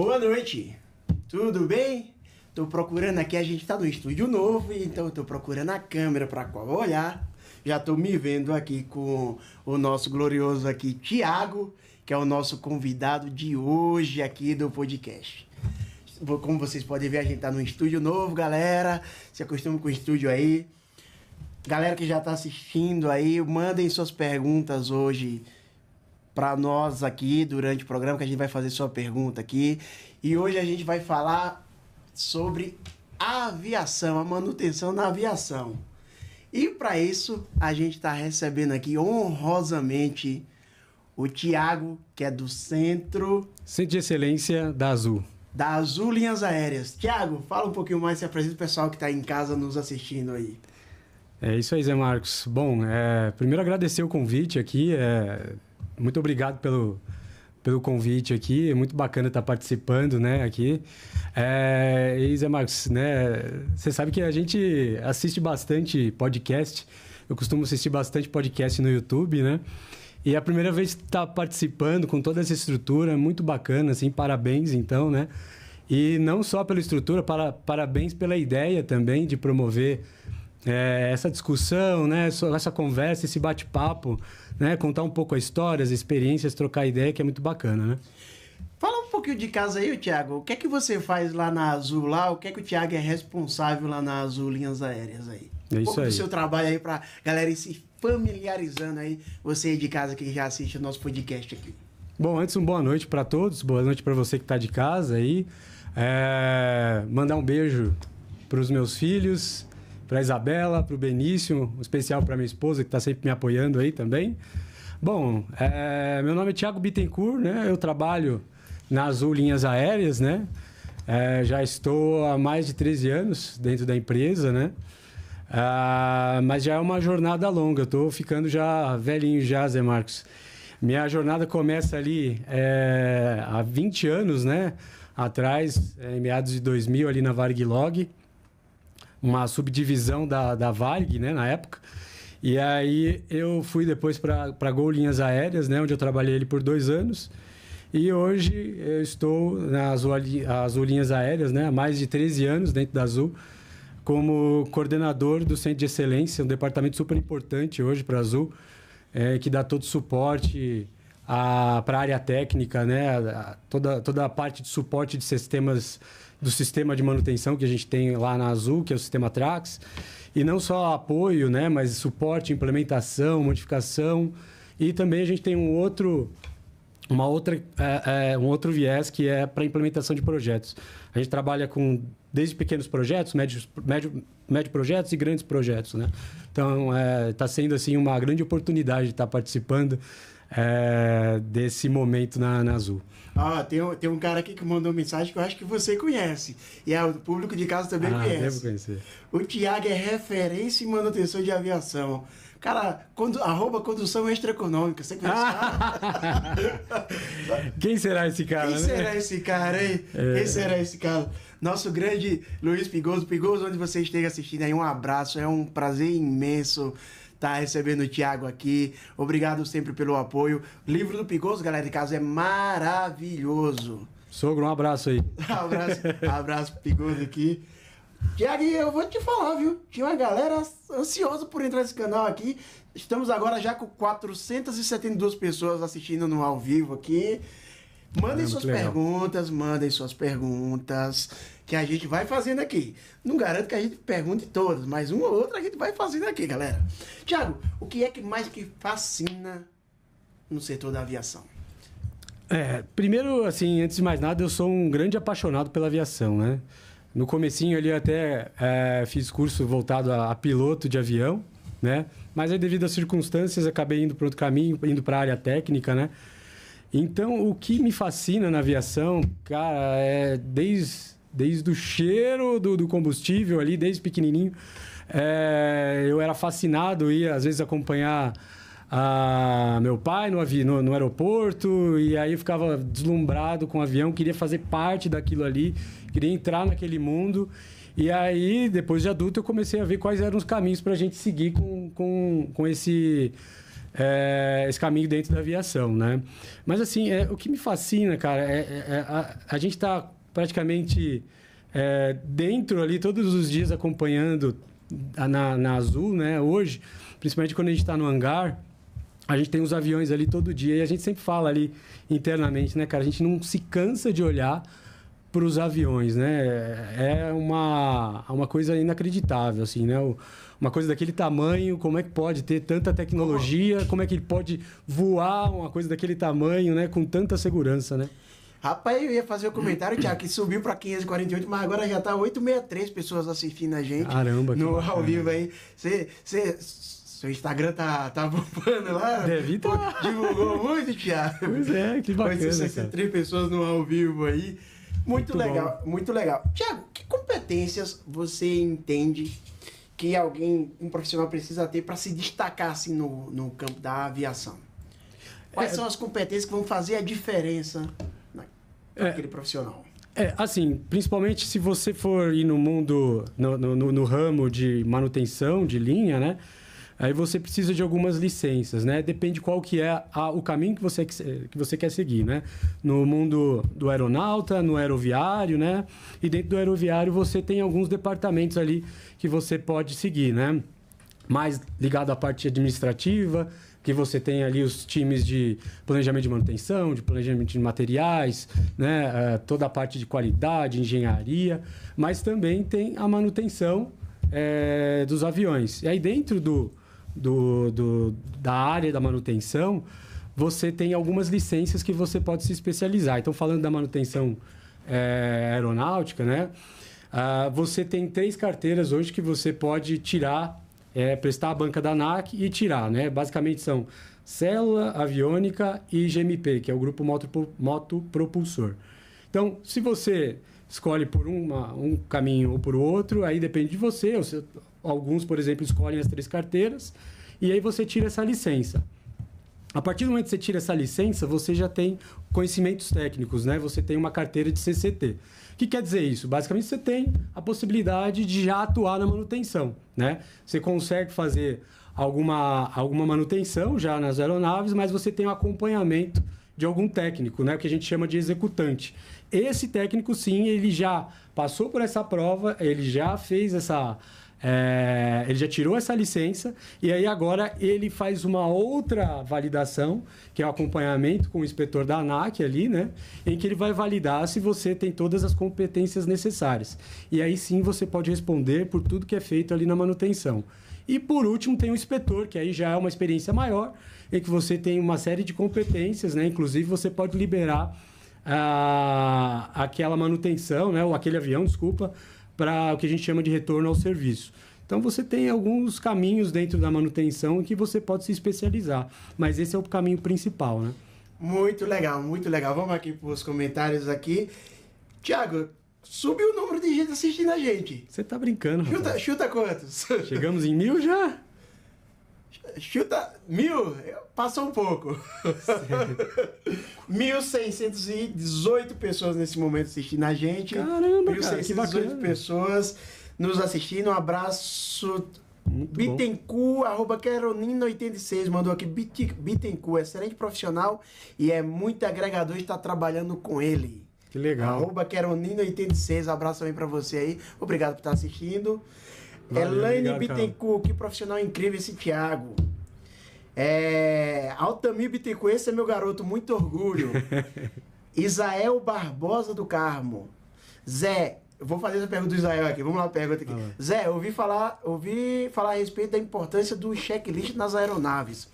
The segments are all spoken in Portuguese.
Boa noite, tudo bem? Tô procurando aqui, a gente tá no estúdio novo, então tô procurando a câmera para qual olhar. Já tô me vendo aqui com o nosso glorioso aqui, Thiago, que é o nosso convidado de hoje aqui do podcast. Como vocês podem ver, a gente tá no estúdio novo, galera. Se acostume com o estúdio aí. Galera que já tá assistindo aí, mandem suas perguntas hoje para nós aqui durante o programa, que a gente vai fazer sua pergunta aqui. E hoje a gente vai falar sobre a aviação, a manutenção na aviação. E para isso, a gente está recebendo aqui honrosamente o Thiago, que é do Centro de Excelência da Azul. Da Azul Linhas Aéreas. Thiago, fala um pouquinho mais, se apresenta o pessoal que está em casa nos assistindo aí. É isso aí, Zé Marcos. Bom, primeiro agradecer o convite aqui. Muito obrigado pelo convite aqui. É muito bacana estar participando, né, aqui. E Zé Marcos, né, você sabe que a gente assiste bastante podcast. Eu costumo assistir bastante podcast no YouTube, né? E a primeira vez que está participando com toda essa estrutura, muito bacana, assim, parabéns, então, né? E não só pela estrutura, parabéns pela ideia também de promover essa discussão, né? Essa conversa, esse bate-papo, né? Contar um pouco a história, as experiências, trocar ideia, que é muito bacana, né? Fala um pouquinho de casa aí, Thiago. O que é que você faz lá na Azul, lá? O que é que o Thiago é responsável lá na Azul Linhas Aéreas aí? É isso aí. Do seu trabalho aí pra galera ir se familiarizando aí, você aí de casa que já assiste o nosso podcast aqui. Bom, antes, boa noite para todos, boa noite para você que está de casa aí. Mandar um beijo para os meus filhos, para a Isabela, para o Benício, um especial para minha esposa que está sempre me apoiando aí também. Bom, meu nome é Thiago Bittencourt, né? Eu trabalho na Azul Linhas Aéreas, né? Já estou há mais de 13 anos dentro da empresa, né? Mas já é uma jornada longa, eu estou ficando já velhinho já, Zé Marcos. Minha jornada começa ali há 20 anos, né? Atrás, em meados de 2000, ali na Varig Log, uma subdivisão da Varig, né, na época. E aí eu fui depois para Gol Linhas Aéreas, né, onde eu trabalhei ali por 2 anos. E hoje eu estou na Azul Linhas Aéreas, né, há mais de 13 anos dentro da Azul, como coordenador do Centro de Excelência, um departamento super importante hoje para a Azul, que dá todo o suporte para a área técnica, né, toda a parte de suporte de sistemas, do sistema de manutenção que a gente tem lá na Azul, que é o sistema Trax, e não só apoio, né, mas suporte, implementação, modificação, e também a gente tem um outro viés que é para implementação de projetos. A gente trabalha desde pequenos projetos, médio projetos e grandes projetos, né? Então, está sendo assim uma grande oportunidade de estar participando desse momento na Azul. Tem um cara aqui que mandou mensagem que eu acho que você conhece. E o público de casa também conhece. Devo conhecer. O Thiago é referência em manutenção de aviação. Cara, @condução extraeconômica. Você conhece esse cara? Quem será esse cara? Quem será esse cara, hein? Quem será esse cara? Nosso grande Luiz Pigoso. Pigoso, onde você esteja assistindo aí, um abraço. É um prazer imenso estar recebendo o Thiago aqui. Obrigado sempre pelo apoio. O livro do Pigoso, galera de casa, é maravilhoso. Sogro, um abraço aí. Abraço pro Pigoso aqui. Thiago, eu vou te falar, viu? Tinha uma galera ansiosa por entrar nesse canal aqui. Estamos agora já com 472 pessoas assistindo no ao vivo aqui. Mandem suas perguntas, que a gente vai fazendo aqui. Não garanto que a gente pergunte todas, mas uma ou outra a gente vai fazendo aqui, galera. Thiago, o que é que mais que fascina no setor da aviação? Primeiro, assim, antes de mais nada, eu sou um grande apaixonado pela aviação, né? No comecinho ali até fiz curso voltado a piloto de avião, né? Mas aí devido às circunstâncias acabei indo para outro caminho, indo para a área técnica, né? Então o que me fascina na aviação, cara, desde o cheiro do combustível ali, desde pequenininho, eu era fascinado, ia às vezes acompanhar meu pai no aeroporto, e aí eu ficava deslumbrado com o avião, queria fazer parte daquilo ali, queria entrar naquele mundo. E aí, depois de adulto, eu comecei a ver quais eram os caminhos para a gente seguir com esse caminho dentro da aviação, né? Mas, assim, o que me fascina, cara, a gente está praticamente dentro ali, todos os dias acompanhando na Azul, né? Hoje, principalmente quando a gente está no hangar, a gente tem os aviões ali todo dia e a gente sempre fala ali internamente, né, cara? A gente não se cansa de olhar para os aviões, né? É uma coisa inacreditável, assim, né? Uma coisa daquele tamanho, como é que pode ter tanta tecnologia, como é que ele pode voar uma coisa daquele tamanho, né? Com tanta segurança, né? Rapaz, eu ia fazer o comentário, Thiago, que subiu para 548, mas agora já tá 863 pessoas assistindo a gente. Caramba, que no bacana. ao vivo aí. Seu Instagram tá bombando lá? Deve estar. Divulgou muito, Thiago. Pois é, que bacana, 863 pessoas no ao vivo aí. Muito legal, bom. muito legal. Thiago, que competências você entende que um profissional precisa ter para se destacar assim no campo da aviação? Quais são as competências que vão fazer a diferença naquele profissional? Assim, principalmente se você for ir no mundo, no ramo de manutenção de linha, né? Aí você precisa de algumas licenças, né? Depende qual que é o caminho que você quer seguir, né? No mundo do aeronauta, no aeroviário, né? E dentro do aeroviário você tem alguns departamentos ali que você pode seguir, né? Mais ligado à parte administrativa, que você tem ali os times de planejamento de manutenção, de planejamento de materiais, né? Toda a parte de qualidade, engenharia, mas também tem a manutenção dos aviões. E aí dentro da área da manutenção, você tem algumas licenças que você pode se especializar. Então, falando da manutenção aeronáutica, né? Você tem 3 carteiras hoje que você pode tirar, prestar a banca da ANAC e tirar, né? Basicamente são Célula Aviônica e GMP, que é o Grupo Motopropulsor. Então, se você escolhe por um caminho ou por outro, aí depende de você. Alguns, por exemplo, escolhem as 3 carteiras e aí você tira essa licença. A partir do momento que você tira essa licença, você já tem conhecimentos técnicos, né? Você tem uma carteira de CCT. O que quer dizer isso? Basicamente, você tem a possibilidade de já atuar na manutenção, né? Você consegue fazer alguma manutenção já nas aeronaves, mas você tem um acompanhamento de algum técnico, né? O que a gente chama de executante. Esse técnico, sim, ele já passou por essa prova, ele já fez ele já tirou essa licença e aí agora ele faz uma outra validação, que é o acompanhamento com o inspetor da ANAC ali, né? Em que ele vai validar se você tem todas as competências necessárias. E aí sim você pode responder por tudo que é feito ali na manutenção. E por último tem o inspetor, que aí já é uma experiência maior, em que você tem uma série de competências, né? Inclusive você pode liberar aquela manutenção, né? Ou aquele avião, desculpa, para o que a gente chama de retorno ao serviço. Então, você tem alguns caminhos dentro da manutenção em que você pode se especializar, mas esse é o caminho principal, né? Muito legal, muito legal. Vamos aqui para os comentários aqui. Thiago, subiu o número de gente assistindo a gente. Você tá brincando, rapaz. Chuta quantos? Chegamos em 1000 já? Chuta 1000? Passou um pouco. 1.618 pessoas nesse momento assistindo a gente. Caramba, cara, que 1.618 bacana. pessoas nos assistindo. Um abraço. Muito bom. Bittencourt, @Caronina86, mandou aqui. Bittencourt, excelente profissional e é muito agregador estar trabalhando com ele. Que legal. @Caronina86, abraço também pra você aí. Obrigado por estar assistindo. Valeu, Elaine obrigado, Bittencourt, que profissional incrível esse Thiago. Altamir Bittencourt, esse é meu garoto, muito orgulho. Isael Barbosa do Carmo. Zé, eu vou fazer essa pergunta do Israel aqui. Vamos lá, a pergunta aqui. Zé, ouvi falar a respeito da importância do checklist nas aeronaves.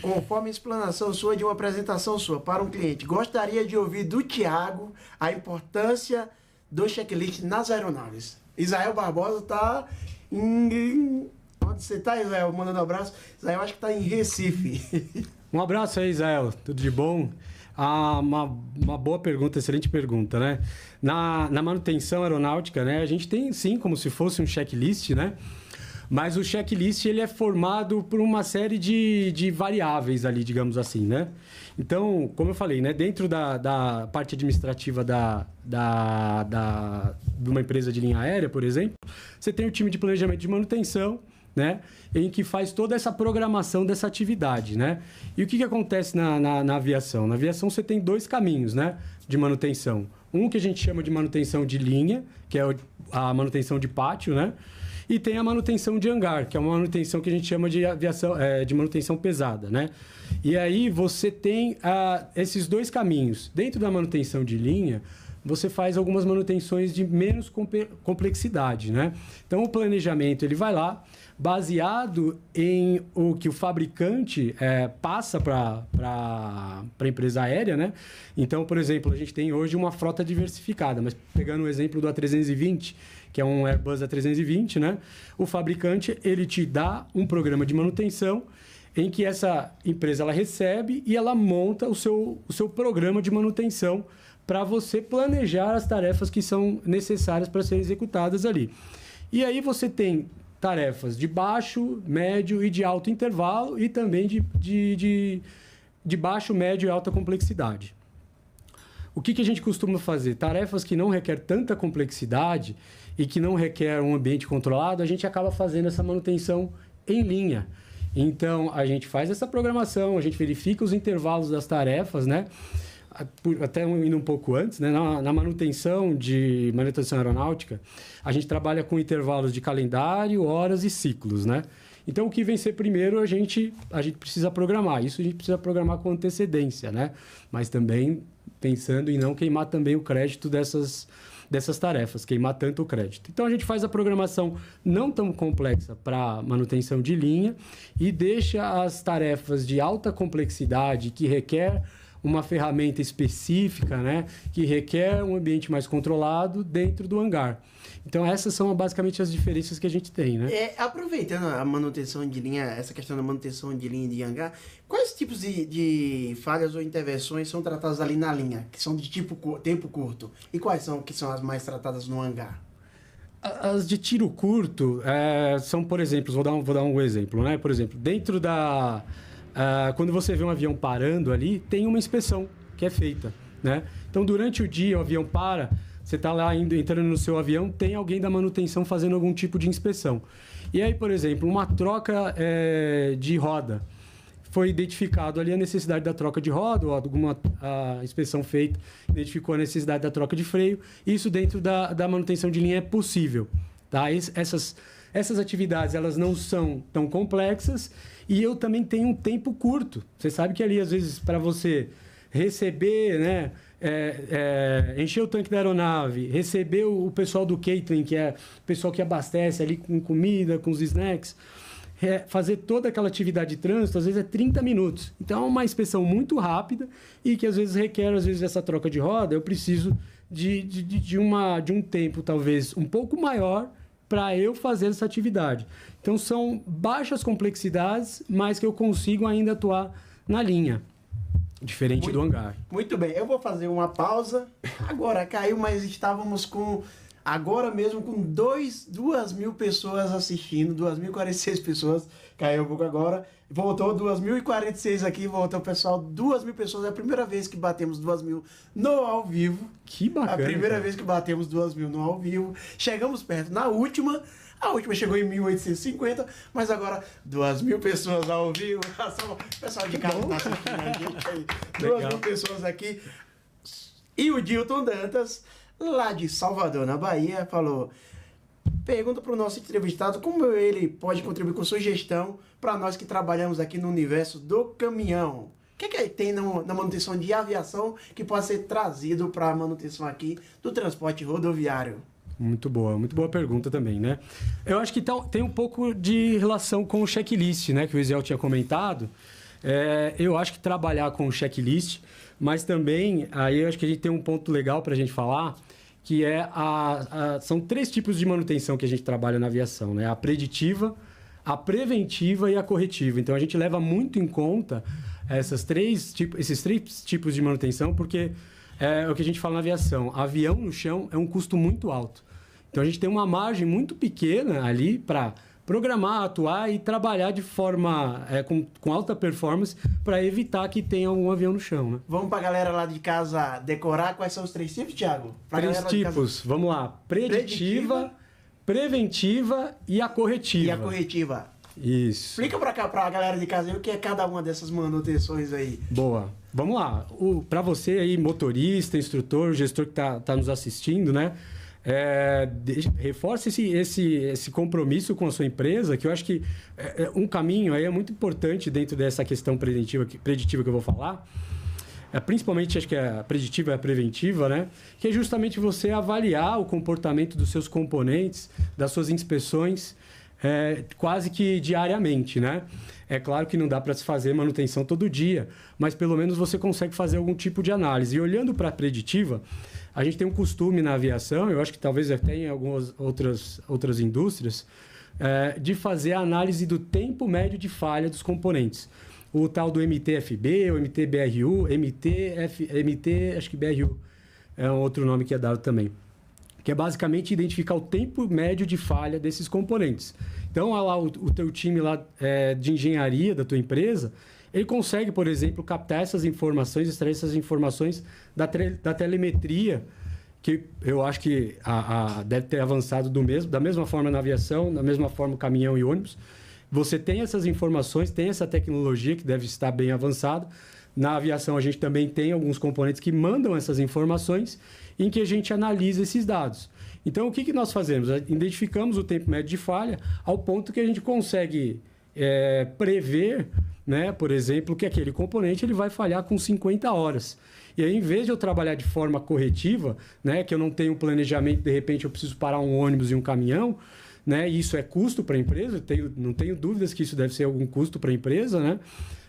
Conforme a explanação sua de uma apresentação sua para um cliente, gostaria de ouvir do Thiago a importância do checklist nas aeronaves. Israel Barbosa tá em... Onde você tá, Israel? Mandando um abraço. Israel, acho que tá em Recife. Um abraço aí, Israel. Tudo de bom? Uma boa pergunta, excelente pergunta, né? Na manutenção aeronáutica, né? A gente tem, sim, como se fosse um checklist, né? Mas o checklist, ele é formado por uma série de variáveis ali, digamos assim, né? Então, como eu falei, né? Dentro da parte administrativa de uma empresa de linha aérea, por exemplo, você tem o time de planejamento de manutenção, né? Em que faz toda essa programação dessa atividade, né? E o que acontece na aviação? Na aviação você tem dois caminhos, né? De manutenção. Um que a gente chama de manutenção de linha, que é a manutenção de pátio, né? E tem a manutenção de hangar, que é uma manutenção que a gente chama de aviação, de manutenção pesada, né? E aí você tem esses dois caminhos. Dentro da manutenção de linha, você faz algumas manutenções de menos complexidade, né? Então, o planejamento, ele vai lá, baseado em o que o fabricante passa para a empresa aérea, né? Então, por exemplo, a gente tem hoje uma frota diversificada, mas pegando o exemplo do A320, que é um Airbus A320, né? O fabricante, ele te dá um programa de manutenção em que essa empresa ela recebe e ela monta o seu programa de manutenção para você planejar as tarefas que são necessárias para serem executadas ali. E aí você tem tarefas de baixo, médio e de alto intervalo e também de baixo, médio e alta complexidade. O que a gente costuma fazer? Tarefas que não requer tanta complexidade e que não requer um ambiente controlado, a gente acaba fazendo essa manutenção em linha. Então, a gente faz essa programação, a gente verifica os intervalos das tarefas, né? Até indo um pouco antes, né? Na manutenção aeronáutica, a gente trabalha com intervalos de calendário, horas e ciclos, né? Então, o que vem ser primeiro, a gente precisa programar. Isso a gente precisa programar com antecedência, né? Mas também pensando em não queimar também o crédito dessas tarefas, queimar tanto o crédito. Então, a gente faz a programação não tão complexa para manutenção de linha e deixa as tarefas de alta complexidade que requer uma ferramenta específica, né, que requer um ambiente mais controlado dentro do hangar. Então, essas são basicamente as diferenças que a gente tem, né? Aproveitando a manutenção de linha, essa questão da manutenção de linha de hangar, quais tipos de falhas ou intervenções são tratadas ali na linha, que são de tempo curto? E quais são que são as mais tratadas no hangar? As de tiro curto são, por exemplo, vou dar um exemplo, né? Por exemplo, dentro quando você vê um avião parando ali, tem uma inspeção que é feita, né? Então, durante o dia, o avião para, você está lá entrando no seu avião, tem alguém da manutenção fazendo algum tipo de inspeção. E aí, por exemplo, uma troca de roda. Foi identificado ali a necessidade da troca de roda, ou alguma inspeção feita, identificou a necessidade da troca de freio. Isso dentro da manutenção de linha é possível, tá? Essas atividades, elas não são tão complexas e eu também tenho um tempo curto. Você sabe que ali, às vezes, para você receber, né, encher o tanque da aeronave, receber o pessoal do catering, que é o pessoal que abastece ali com comida, com os snacks, fazer toda aquela atividade de trânsito, às vezes é 30 minutos. Então, é uma inspeção muito rápida e que, às vezes, requer, essa troca de roda. Eu preciso de um tempo, talvez, um pouco maior para eu fazer essa atividade. Então, são baixas complexidades, mas que eu consigo ainda atuar na linha, diferente do hangar. Muito bem, eu vou fazer uma pausa. Agora caiu, mas estávamos agora mesmo com 2.000 pessoas assistindo, 2.046 pessoas, caiu um pouco agora, voltou 2.046 aqui, voltou o pessoal, 2.000 pessoas, é a primeira vez que batemos 2.000 no ao vivo. Que bacana. A primeira vez que batemos 2.000 no ao vivo, chegamos perto na última, a última chegou em 1.850, mas agora 2.000 pessoas ao vivo, o pessoal de casa está assistindo a gente aí, 2.000 pessoas aqui, e o Dilton Dantas, lá de Salvador, na Bahia, falou: pergunta para o nosso entrevistado como ele pode contribuir com sugestão para nós que trabalhamos aqui no universo do caminhão. O que tem na manutenção de aviação que pode ser trazido para a manutenção aqui do transporte rodoviário? Muito boa pergunta também, né? Eu acho que tem um pouco de relação com o checklist, né? Que o Isiel tinha comentado. Eu acho que trabalhar com o checklist, mas também, aí eu acho que a gente tem um ponto legal para a gente falar, que são 3 tipos de manutenção que a gente trabalha na aviação, né? A preditiva, a preventiva e a corretiva. Então, a gente leva muito em conta esses 3 tipos de manutenção, porque é o que a gente fala na aviação. Avião no chão é um custo muito alto. Então, a gente tem uma margem muito pequena ali para programar, atuar e trabalhar de forma com alta performance para evitar que tenha um avião no chão, né? Vamos para a galera lá de casa decorar quais são os 3 tipos, Thiago? 3 tipos, vamos lá. Preditiva, preventiva e a corretiva. E a corretiva. Isso. Explica pra cá, pra galera de casa, o que é cada uma dessas manutenções aí. Boa. Vamos lá. Para você aí, motorista, instrutor, gestor que tá nos assistindo, né? Reforce esse compromisso com a sua empresa, que eu acho que um caminho aí é muito importante dentro dessa questão preditiva que eu vou falar. Principalmente, acho que a preditiva e a preventiva, né? Que é justamente você avaliar o comportamento dos seus componentes, das suas inspeções, quase que diariamente, né? É claro que não dá para se fazer manutenção todo dia, mas pelo menos você consegue fazer algum tipo de análise. E olhando para a preditiva, a gente tem um costume na aviação, eu acho que talvez até em algumas outras indústrias, de fazer a análise do tempo médio de falha dos componentes. O tal do MTFB, o MTBRU, acho que BRU é um outro nome que é dado também, que é basicamente identificar o tempo médio de falha desses componentes. Então, lá, o teu time lá, de engenharia da tua empresa, ele consegue, por exemplo, captar essas informações, extrair essas informações da telemetria, que eu acho que deve ter avançado da mesma forma na aviação, da mesma forma caminhão e ônibus. Você tem essas informações, tem essa tecnologia que deve estar bem avançada. Na aviação, a gente também tem alguns componentes que mandam essas informações em que a gente analisa esses dados. Então, o que nós fazemos? Identificamos o tempo médio de falha ao ponto que a gente consegue prever, né, por exemplo, que aquele componente ele vai falhar com 50 horas. E aí, em vez de eu trabalhar de forma corretiva, né, que eu não tenho planejamento, de repente eu preciso parar um ônibus e um caminhão, né, e isso é custo para a empresa, não tenho dúvidas que isso deve ser algum custo para a empresa, né?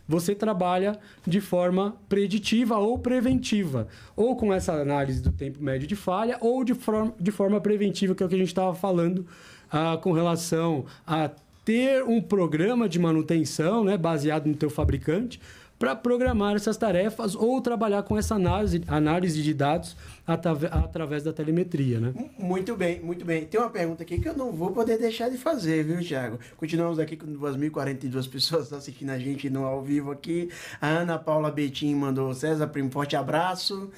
Você trabalha de forma preditiva ou preventiva, ou com essa análise do tempo médio de falha, ou de forma preventiva, que é o que a gente estava falando com relação a ter um programa de manutenção, né, baseado no teu fabricante, para programar essas tarefas ou trabalhar com essa análise de dados através da telemetria, né? Muito bem, muito bem. Tem uma pergunta aqui que eu não vou poder deixar de fazer, viu, Thiago? Continuamos aqui com 2.042 pessoas assistindo a gente no ao vivo aqui. A Ana Paula Betim mandou: César Primo, forte abraço.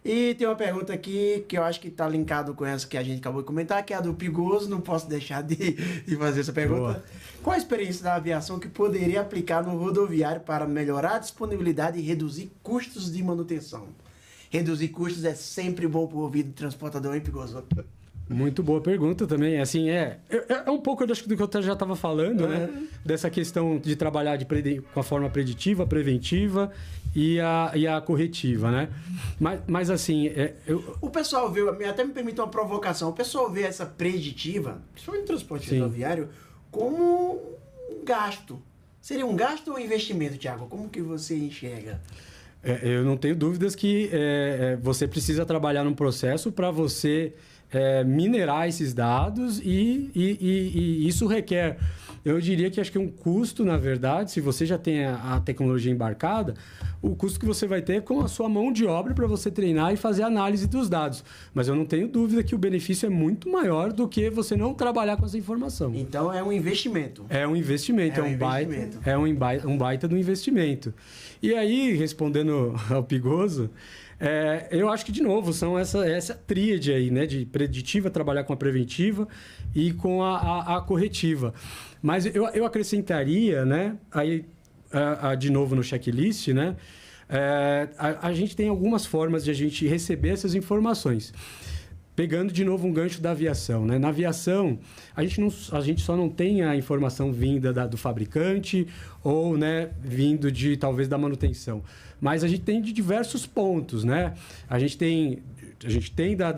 E tem uma pergunta aqui que eu acho que está linkado com essa que a gente acabou de comentar, que é a do Pigoso. Não posso deixar de fazer essa pergunta. Boa. Qual a experiência da aviação que poderia aplicar no rodoviário para melhorar a disponibilidade e reduzir custos de manutenção? Reduzir custos é sempre bom para o ouvido do transportador, hein, Pigoso? Muito boa pergunta também. Assim, é um pouco do que eu já estava falando, né? Dessa questão de trabalhar com a forma preditiva, preventiva e a corretiva, né? Mas assim... O pessoal vê, até me permite uma provocação, o pessoal vê essa preditiva, principalmente no transporte rodoviário, como um gasto. Seria um gasto ou um investimento, Thiago? Como que você enxerga? Eu não tenho dúvidas que você precisa trabalhar num processo para você minerar esses dados e isso requer, eu diria que acho que um custo, na verdade, se você já tem a tecnologia embarcada, o custo que você vai ter é com a sua mão de obra para você treinar e fazer análise dos dados. Mas eu não tenho dúvida que o benefício é muito maior do que você não trabalhar com essa informação. Então é um investimento. É um investimento, um baita do investimento. E aí, respondendo ao Pigoso, eu acho que, de novo, são essa tríade aí, né? De preditiva, trabalhar com a preventiva e com a corretiva. Mas eu acrescentaria, né? Aí, de novo no checklist, né? A gente tem algumas formas de a gente receber essas informações. Pegando de novo um gancho da aviação, né? Na aviação, a gente só não tem a informação vinda do fabricante ou, né, vindo talvez da manutenção. Mas a gente tem de diversos pontos, né? A gente tem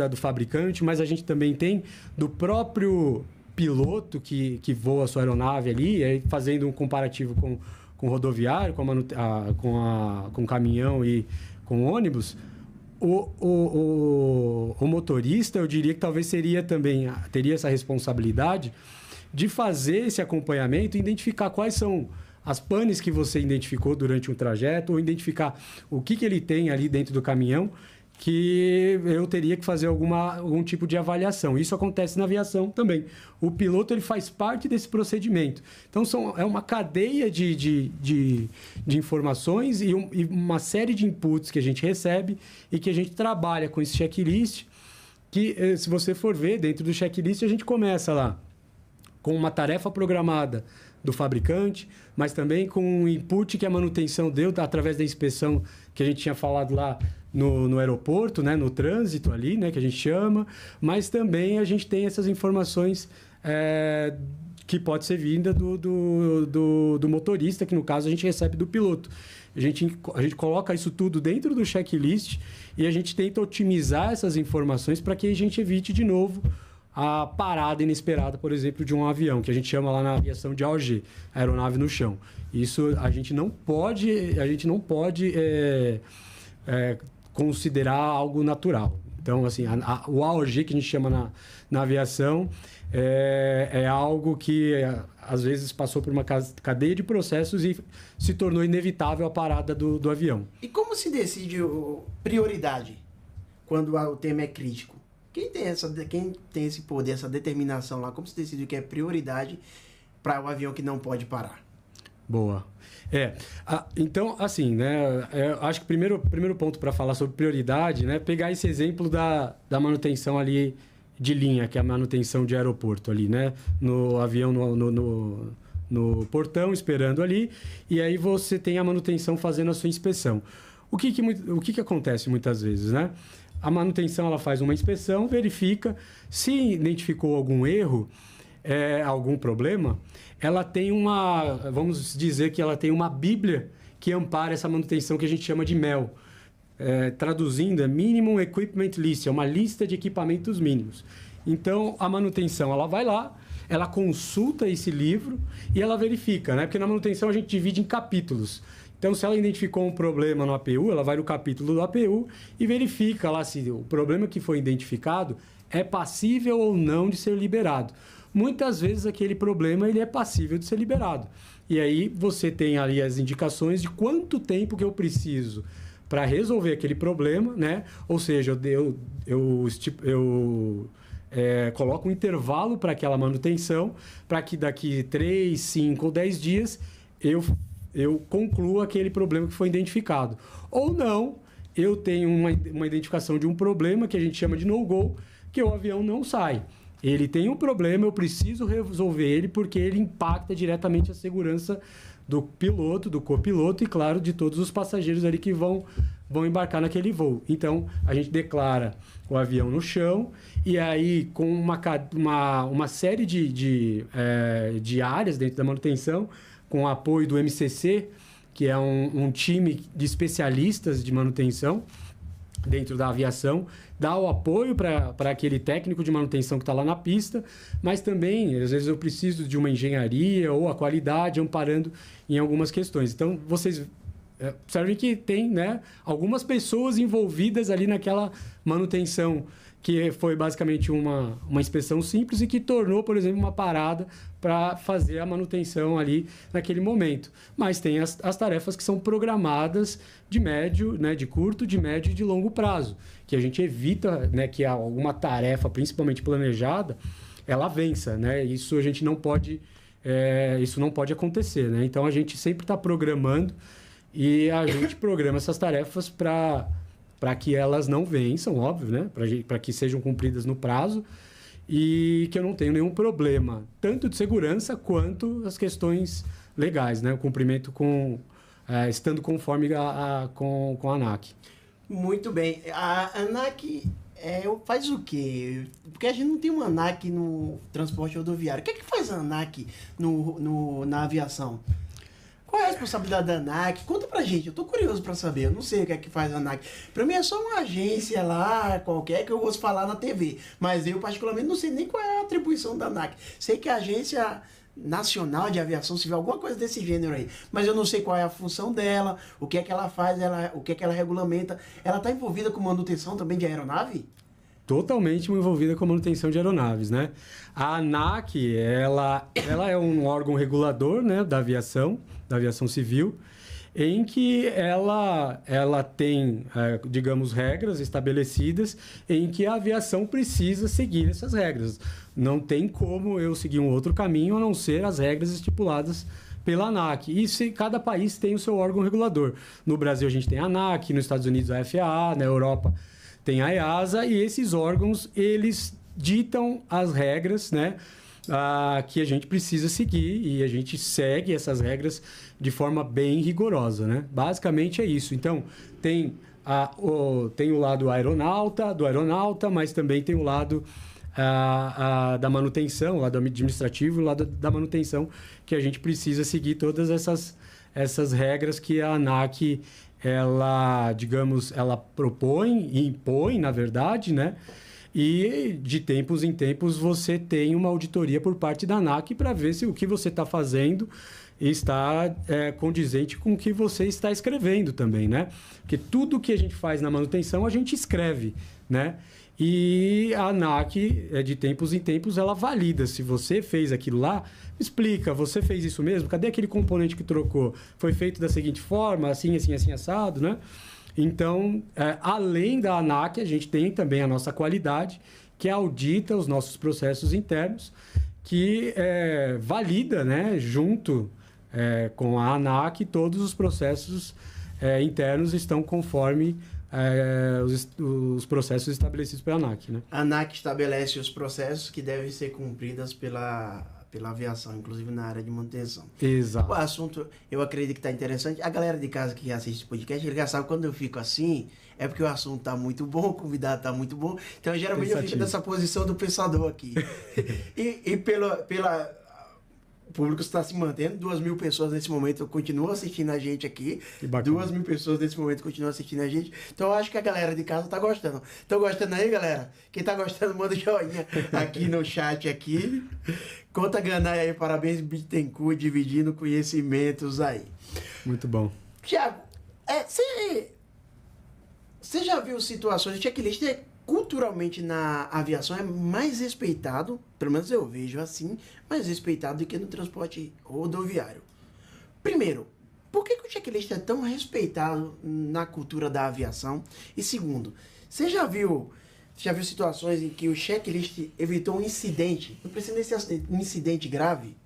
do fabricante, mas a gente também tem do próprio piloto que voa a sua aeronave ali, aí fazendo um comparativo com o rodoviário, com o caminhão e com o ônibus. O motorista, eu diria que talvez teria essa responsabilidade de fazer esse acompanhamento e identificar quais são as panes que você identificou durante um trajeto, ou identificar o que ele tem ali dentro do caminhão, que eu teria que fazer algum tipo de avaliação. Isso acontece na aviação também. O piloto ele faz parte desse procedimento. Então, é uma cadeia de informações e uma série de inputs que a gente recebe e que a gente trabalha com esse checklist que, se você for ver, dentro do checklist, a gente começa lá com uma tarefa programada do fabricante, mas também com um input que a manutenção deu através da inspeção que a gente tinha falado lá no aeroporto, né, no trânsito ali, né, que a gente chama, mas também a gente tem essas informações que pode ser vinda do motorista, que no caso a gente recebe do piloto. A gente coloca isso tudo dentro do checklist e a gente tenta otimizar essas informações para que a gente evite de novo a parada inesperada, por exemplo, de um avião, que a gente chama lá na aviação de AOG, aeronave no chão. Isso a gente não pode considerar algo natural. Então, assim, o AOG que a gente chama na aviação é algo que às vezes passou por uma cadeia de processos e se tornou inevitável a parada do avião. E como se decide prioridade quando o tema é crítico? Quem tem esse poder, essa determinação lá? Como se decide o que é prioridade para o avião que não pode parar? Boa. Então, assim, né? Acho que o primeiro ponto para falar sobre prioridade, né? Pegar esse exemplo da manutenção ali de linha, que é a manutenção de aeroporto ali, né? No avião, no portão, esperando ali. E aí você tem a manutenção fazendo a sua inspeção. O que acontece muitas vezes, né? A manutenção ela faz uma inspeção, verifica. Se identificou algum erro, algum problema, ela tem vamos dizer que ela tem uma bíblia que ampara essa manutenção que a gente chama de MEL. Traduzindo, é Minimum Equipment List, é uma lista de equipamentos mínimos. Então, a manutenção, ela vai lá, ela consulta esse livro e ela verifica, né? Porque na manutenção a gente divide em capítulos. Então, se ela identificou um problema no APU, ela vai no capítulo do APU e verifica lá se o problema que foi identificado é passível ou não de ser liberado. Muitas vezes aquele problema ele é passível de ser liberado. E aí você tem ali as indicações de quanto tempo que eu preciso para resolver aquele problema, né? Ou seja, eu coloco um intervalo para aquela manutenção, para que daqui 3, 5 ou 10 dias eu concluo aquele problema que foi identificado. Ou não, eu tenho uma identificação de um problema que a gente chama de no-go, que o avião não sai. Ele tem um problema, eu preciso resolver ele porque ele impacta diretamente a segurança do piloto, do copiloto e, claro, de todos os passageiros ali que vão embarcar naquele voo. Então, a gente declara o avião no chão e aí, com uma série de áreas dentro da manutenção, com o apoio do MCC, que é um time de especialistas de manutenção dentro da aviação, dá o apoio para aquele técnico de manutenção que está lá na pista, mas também, às vezes, eu preciso de uma engenharia ou a qualidade amparando em algumas questões. Então, vocês observem que tem, né, algumas pessoas envolvidas ali naquela manutenção, que foi basicamente uma inspeção simples e que tornou, por exemplo, uma parada para fazer a manutenção ali naquele momento. Mas tem as tarefas que são programadas de médio, né, de curto, de médio e de longo prazo, que a gente evita, né, que alguma tarefa, principalmente planejada, ela vença, né? Isso a gente não pode, isso não pode acontecer, né? Então a gente sempre está programando e a gente programa essas tarefas para que elas não vençam, óbvio, né? Para que sejam cumpridas no prazo e que eu não tenha nenhum problema, tanto de segurança quanto as questões legais, né? O cumprimento estando conforme com a ANAC. Muito bem. A ANAC faz o quê? Porque a gente não tem uma ANAC no transporte rodoviário. O que é que faz a ANAC na aviação? Qual é a responsabilidade da ANAC? Conta pra gente, eu tô curioso pra saber, eu não sei o que é que faz a ANAC. Pra mim é só uma agência lá, qualquer, que eu ouço falar na TV. Mas eu, particularmente, não sei nem qual é a atribuição da ANAC. Sei que é a Agência Nacional de Aviação Civil, alguma coisa desse gênero aí. Mas eu não sei qual é a função dela, o que é que ela faz, o que é que ela regulamenta. Ela tá envolvida com manutenção também de aeronave? Totalmente envolvida com a manutenção de aeronaves, né? A ANAC, ela é um órgão regulador, né, da aviação civil, em que ela tem, digamos, regras estabelecidas em que a aviação precisa seguir essas regras. Não tem como eu seguir um outro caminho a não ser as regras estipuladas pela ANAC. E cada país tem o seu órgão regulador. No Brasil a gente tem a ANAC, nos Estados Unidos a FAA, na Europa tem a EASA e esses órgãos, eles ditam as regras, né? Que a gente precisa seguir e a gente segue essas regras de forma bem rigorosa, né? Basicamente é isso. Então, tem o lado do aeronauta, mas também tem o lado da manutenção, o lado administrativo e o lado da manutenção, que a gente precisa seguir todas essas regras que a ANAC, ela propõe e impõe, na verdade, né? E de tempos em tempos você tem uma auditoria por parte da ANAC para ver se o que você está fazendo está condizente com o que você está escrevendo também, né? Porque tudo que a gente faz na manutenção a gente escreve, né? E a ANAC, de tempos em tempos, ela valida. Se você fez aquilo lá, explica, você fez isso mesmo? Cadê aquele componente que trocou? Foi feito da seguinte forma, assim, assim, assim, assado, né? Então, além da ANAC, a gente tem também a nossa qualidade, que audita os nossos processos internos, que valida, né, junto com a ANAC, todos os processos internos estão conforme os processos estabelecidos pela ANAC, né? A ANAC estabelece os processos que devem ser cumpridos pela aviação, inclusive na área de manutenção. Exato. O assunto, eu acredito que está interessante. A galera de casa que assiste esse podcast, ele já sabe quando eu fico assim, é porque o assunto está muito bom, o convidado está muito bom. Então, geralmente, eu fico nessa posição do pensador aqui. e o público está se mantendo, 2.000 pessoas nesse momento continuam assistindo a gente aqui. 2.000 pessoas nesse momento continuam assistindo a gente. Então eu acho que a galera de casa tá gostando. Estão gostando aí, galera? Quem tá gostando, manda joinha aqui no chat aqui. Conta Ganai aí, parabéns Bittencourt, dividindo conhecimentos aí. Muito bom. Tiago, você já viu situações, checklist culturalmente na aviação é mais respeitado, pelo menos eu vejo assim, mais respeitado do que no transporte rodoviário. Primeiro, por que o checklist é tão respeitado na cultura da aviação? E segundo, você já viu situações em que o checklist evitou um incidente? Não precisa nem ser um incidente grave?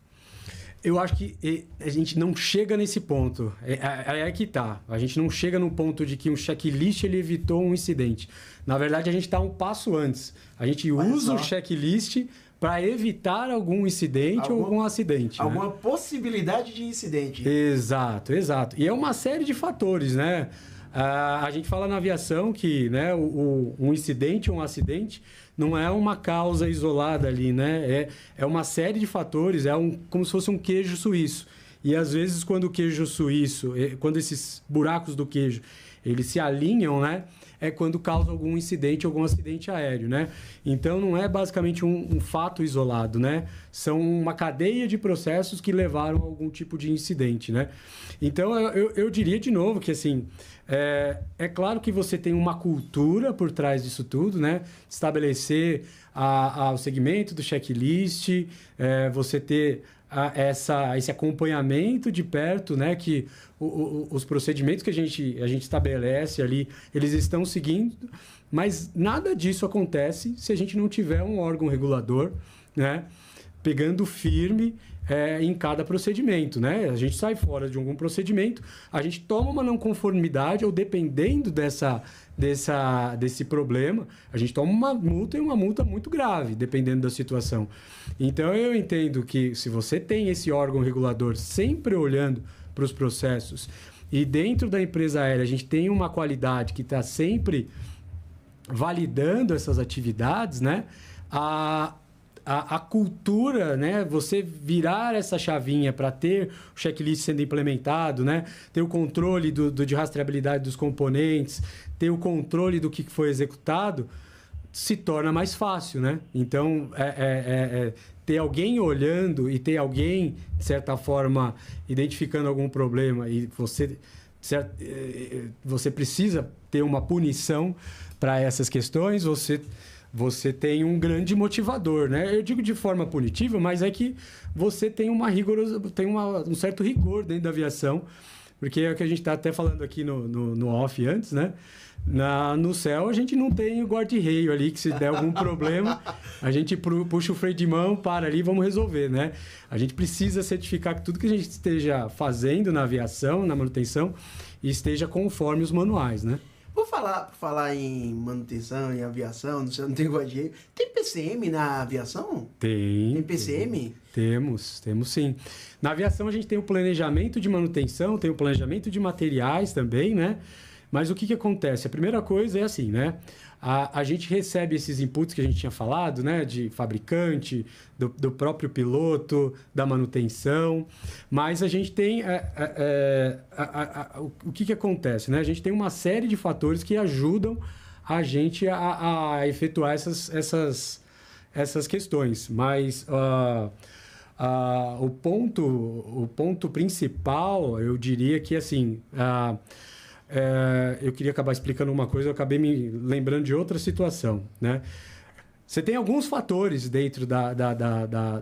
Eu acho que a gente não chega nesse ponto. É que tá. A gente não chega no ponto de que um checklist ele evitou um incidente. Na verdade, a gente está um passo antes. A gente usa o checklist para evitar algum incidente ou algum acidente. Alguma, né? Possibilidade de incidente. Exato, exato. E é uma série de fatores, né? A gente fala na aviação que, né, um incidente ou um acidente não é uma causa isolada ali, né? É uma série de fatores, como se fosse um queijo suíço. E às vezes quando o queijo suíço, quando esses buracos do queijo, eles se alinham, né? É quando causa algum incidente, algum acidente aéreo, né? Então não é basicamente um fato isolado, né? São uma cadeia de processos que levaram a algum tipo de incidente, né? Então eu diria de novo que assim, é claro que você tem uma cultura por trás disso tudo, né? Estabelecer o segmento do checklist, você ter esse acompanhamento de perto, né? Que os procedimentos que a gente estabelece ali, eles estão seguindo, mas nada disso acontece se a gente não tiver um órgão regulador, né? Pegando firme em cada procedimento, né? A gente sai fora de algum procedimento, a gente toma uma não conformidade ou dependendo desse problema, a gente toma uma multa e uma multa muito grave, dependendo da situação. Então, eu entendo que se você tem esse órgão regulador sempre olhando para os processos e dentro da empresa aérea a gente tem uma qualidade que está sempre validando essas atividades, né? A cultura, né? Você virar essa chavinha para ter o checklist sendo implementado, né? Ter o controle de rastreabilidade dos componentes, ter o controle do que foi executado, se torna mais fácil, né? Então, ter alguém olhando e ter alguém, de certa forma, identificando algum problema e você precisa ter uma punição para essas questões, você tem um grande motivador, né? Eu digo de forma punitiva, mas é que você tem um certo rigor dentro da aviação, porque é o que a gente está até falando aqui no off antes, né? No céu, a gente não tem o guarda-reio ali, que se der algum problema, a gente puxa o freio de mão, para ali e vamos resolver, né? A gente precisa certificar que tudo que a gente esteja fazendo na aviação, na manutenção, esteja conforme os manuais, né? Por falar em manutenção, em aviação, não tem gosto de... Tem PCM na aviação? Tem. Tem PCM? Temos sim. Na aviação a gente tem o planejamento de manutenção, tem o planejamento de materiais também, né? Mas o que acontece? A primeira coisa é assim, né? A gente recebe esses inputs que a gente tinha falado, né? De fabricante, do próprio piloto, da manutenção. Mas a gente tem... o que acontece, né? A gente tem uma série de fatores que ajudam a gente a efetuar essas questões. Mas o ponto principal, eu diria que, assim... eu queria acabar explicando uma coisa, eu acabei me lembrando de outra situação, né? Você tem alguns fatores dentro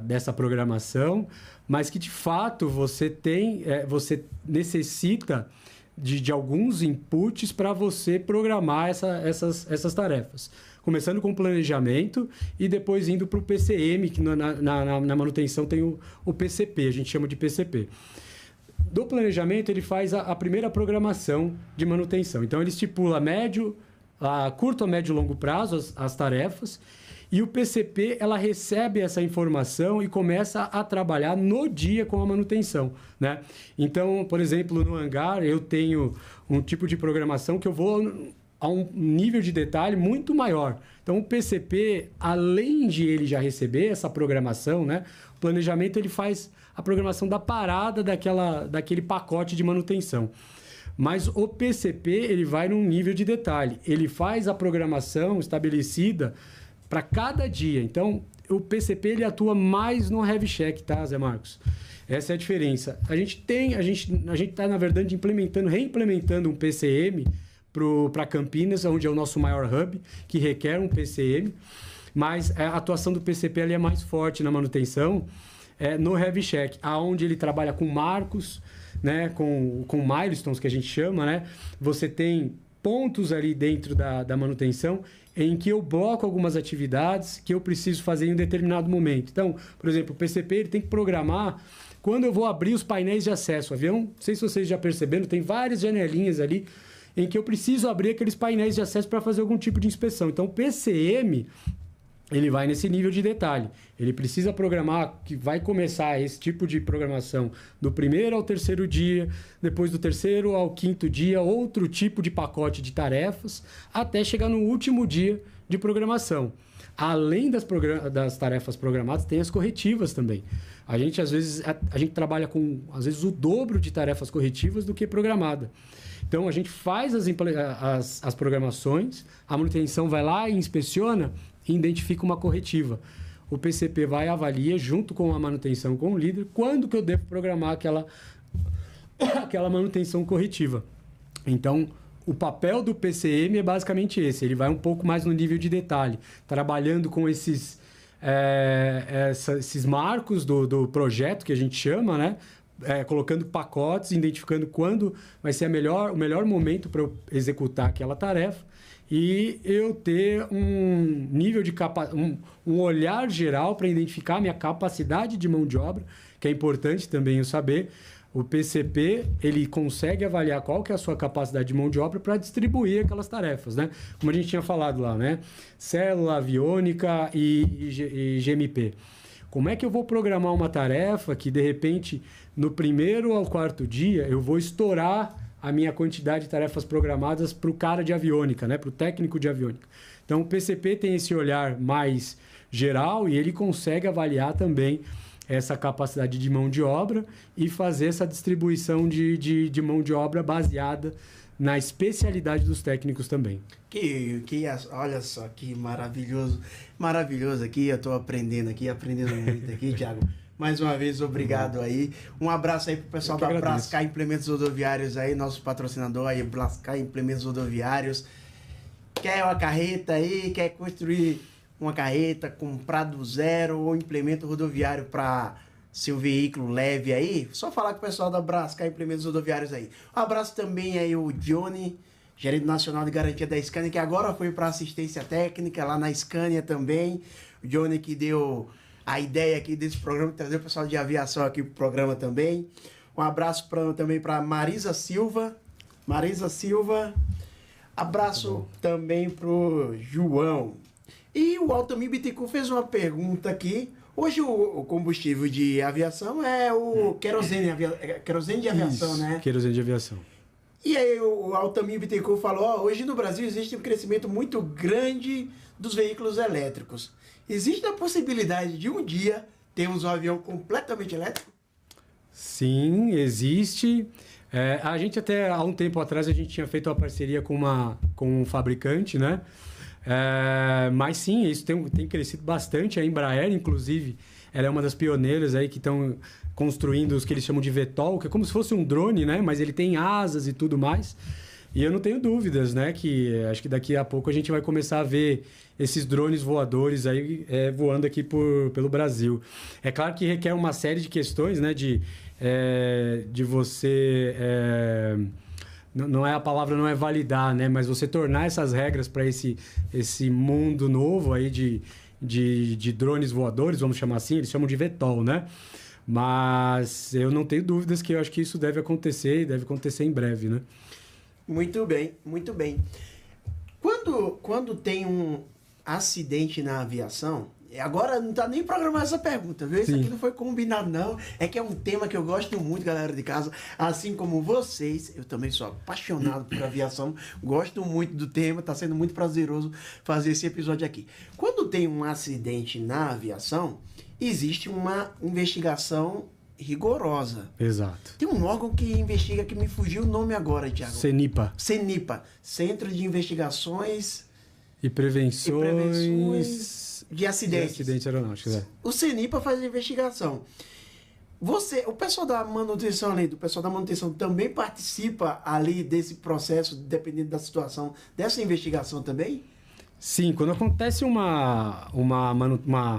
dessa programação, mas que de fato você necessita de alguns inputs para você programar essas tarefas. Começando com o planejamento e depois indo para o PCM, que na manutenção tem o PCP, a gente chama de PCP. Do planejamento, ele faz a primeira programação de manutenção. Então, ele estipula curto, a médio e longo prazo as tarefas. E o PCP, ela recebe essa informação e começa a trabalhar no dia com a manutenção, né? Então, por exemplo, no hangar, eu tenho um tipo de programação que eu vou a um nível de detalhe muito maior. Então, o PCP, além de ele já receber essa programação, né? O planejamento, ele faz a programação da parada daquele pacote de manutenção. Mas o PCP, ele vai num nível de detalhe. Ele faz a programação estabelecida para cada dia. Então, o PCP, ele atua mais no heavy check, tá, Zé Marcos? Essa é a diferença. A gente está, na verdade, reimplementando um PCM para Campinas, onde é o nosso maior hub, que requer um PCM. Mas a atuação do PCP ali é mais forte na manutenção, no heavy check, aonde ele trabalha com marcos, né, com milestones, que a gente chama, né? Você tem pontos ali dentro da manutenção em que eu bloco algumas atividades que eu preciso fazer em um determinado momento. Então, por exemplo, o PCP ele tem que programar quando eu vou abrir os painéis de acesso. O avião, não sei se vocês já perceberam, tem várias janelinhas ali em que eu preciso abrir aqueles painéis de acesso para fazer algum tipo de inspeção. Então, o PCM... ele vai nesse nível de detalhe. Ele precisa programar, que vai começar esse tipo de programação do primeiro ao terceiro dia, depois do terceiro ao quinto dia, outro tipo de pacote de tarefas, até chegar no último dia de programação. Além das tarefas programadas, tem as corretivas também. A gente, às vezes, trabalha com, às vezes, o dobro de tarefas corretivas do que programada. Então, a gente faz as programações, a manutenção vai lá e inspeciona e identifica uma corretiva. O PCP vai e avalia, junto com a manutenção, com o líder, quando que eu devo programar aquela manutenção corretiva. Então, o papel do PCM é basicamente esse. Ele vai um pouco mais no nível de detalhe, trabalhando com esses marcos do projeto, que a gente chama, né? Colocando pacotes, identificando quando vai ser o melhor momento para eu executar aquela tarefa e eu ter um nível de um olhar geral para identificar a minha capacidade de mão de obra, que é importante também eu saber. O PCP, ele consegue avaliar qual que é a sua capacidade de mão de obra para distribuir aquelas tarefas, né? Como a gente tinha falado lá, né? Célula, aviônica e GMP. Como é que eu vou programar uma tarefa que, de repente, no primeiro ao quarto dia, eu vou estourar a minha quantidade de tarefas programadas para o cara de aviônica, né? Para o técnico de aviônica. Então, o PCP tem esse olhar mais geral e ele consegue avaliar também essa capacidade de mão de obra e fazer essa distribuição de mão de obra baseada na especialidade dos técnicos também. Olha só que maravilhoso aqui, eu estou aprendendo muito aqui, Thiago. Mais uma vez, obrigado aí. Um abraço aí pro pessoal da Brascar Implementos Rodoviários aí, nosso patrocinador aí, Brascar Implementos Rodoviários. Quer uma carreta aí, quer construir uma carreta, comprar do zero ou implemento rodoviário para seu veículo leve aí, só falar com o pessoal da Brascar Implementos Rodoviários aí. Um abraço também aí o Johnny, gerente nacional de garantia da Scania, que agora foi para assistência técnica lá na Scania também. O Johnny que deu a ideia aqui desse programa, trazer o pessoal de aviação aqui pro programa também. Um abraço também para Marisa Silva. Abraço também pro João. E o Altamir Bittencourt fez uma pergunta aqui. Hoje o combustível de aviação é o querosene de aviação, Isso, né? Querosene de aviação. E aí o Altamir Bittencourt falou, ó, hoje no Brasil existe um crescimento muito grande dos veículos elétricos. Existe a possibilidade de um dia termos um avião completamente elétrico? Sim, existe. A gente até há um tempo atrás a gente tinha feito uma parceria com um fabricante, né? Mas sim, isso tem crescido bastante. A Embraer, inclusive, ela é uma das pioneiras aí que estão construindo os que eles chamam de VTOL, que é como se fosse um drone, né? Mas ele tem asas e tudo mais. E eu não tenho dúvidas, né? Que acho que daqui a pouco a gente vai começar a ver esses drones voadores aí voando aqui pelo Brasil. É claro que requer uma série de questões, né? De você... Não é a palavra, não é validar, né? Mas você tornar essas regras para esse mundo novo aí de drones voadores, vamos chamar assim, eles chamam de VTOL, né? Mas eu não tenho dúvidas que eu acho que isso deve acontecer e deve acontecer em breve, né? Muito bem, muito bem. Quando tem um acidente na aviação, agora não tá nem programado essa pergunta, viu? Isso Sim. aqui não foi combinado, não. É que é um tema que eu gosto muito, galera de casa. Assim como vocês, eu também sou apaixonado por aviação, gosto muito do tema, tá sendo muito prazeroso fazer esse episódio aqui. Quando tem um acidente na aviação, existe uma investigação rigorosa. Exato. Tem um órgão que investiga, que me fugiu o nome agora, Thiago. CENIPA. CENIPA, Centro de Investigações E prevenções de Acidentes. de acidentes aeronáuticos. O CENIPA faz a investigação. O pessoal da manutenção ali, do pessoal da manutenção também participa ali desse processo, dependendo da situação, dessa investigação também? Sim, quando acontece uma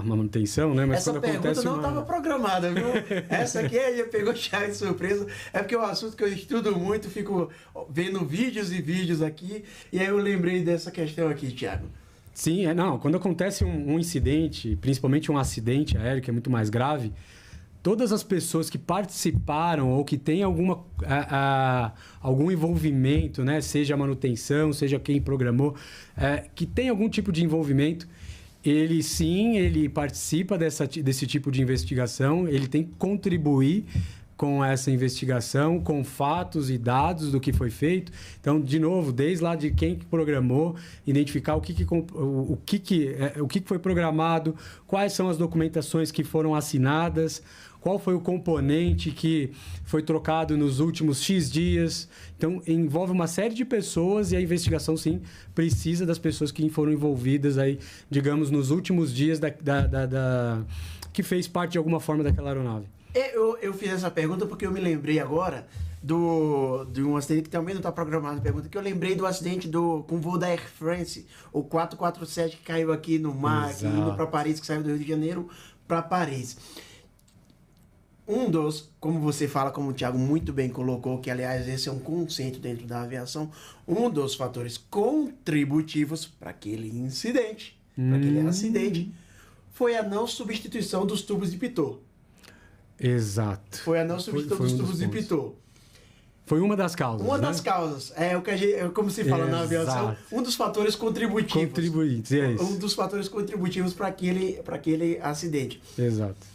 manutenção, né? Mas Essa quando pergunta acontece não estava programada, viu? Essa aqui já pegou o Thiago de surpresa. É porque é um assunto que eu estudo muito, fico vendo vídeos e vídeos aqui, e aí eu lembrei dessa questão aqui, Thiago. Sim, quando acontece um incidente, principalmente um acidente aéreo, que é muito mais grave, todas as pessoas que participaram ou que têm algum envolvimento, né? Seja a manutenção, seja quem programou, que tem algum tipo de envolvimento, ele participa desse tipo de investigação, ele tem que contribuir com essa investigação, com fatos e dados do que foi feito. Então, de novo, desde lá de quem que programou, identificar o que foi programado, quais são as documentações que foram assinadas, qual foi o componente que foi trocado nos últimos X dias. Então, envolve uma série de pessoas e a investigação, sim, precisa das pessoas que foram envolvidas aí, digamos, nos últimos dias que fez parte de alguma forma daquela aeronave. Eu fiz essa pergunta porque eu me lembrei agora de um acidente que também não está programado na pergunta, que eu lembrei do acidente com o voo da Air France, o 447 que caiu aqui no mar, aqui, indo para Paris, que saiu do Rio de Janeiro para Paris. Como você fala, como o Thiago muito bem colocou, que aliás esse é um conceito dentro da aviação, um dos fatores contributivos para aquele incidente, para aquele acidente, foi a não substituição dos tubos de pitot. Exato. Foi a não substituição dos tubos de pitot. Foi uma das causas. Uma das causas. Como se fala na aviação, um dos fatores contributivos. Um dos fatores contributivos para aquele acidente. Exato.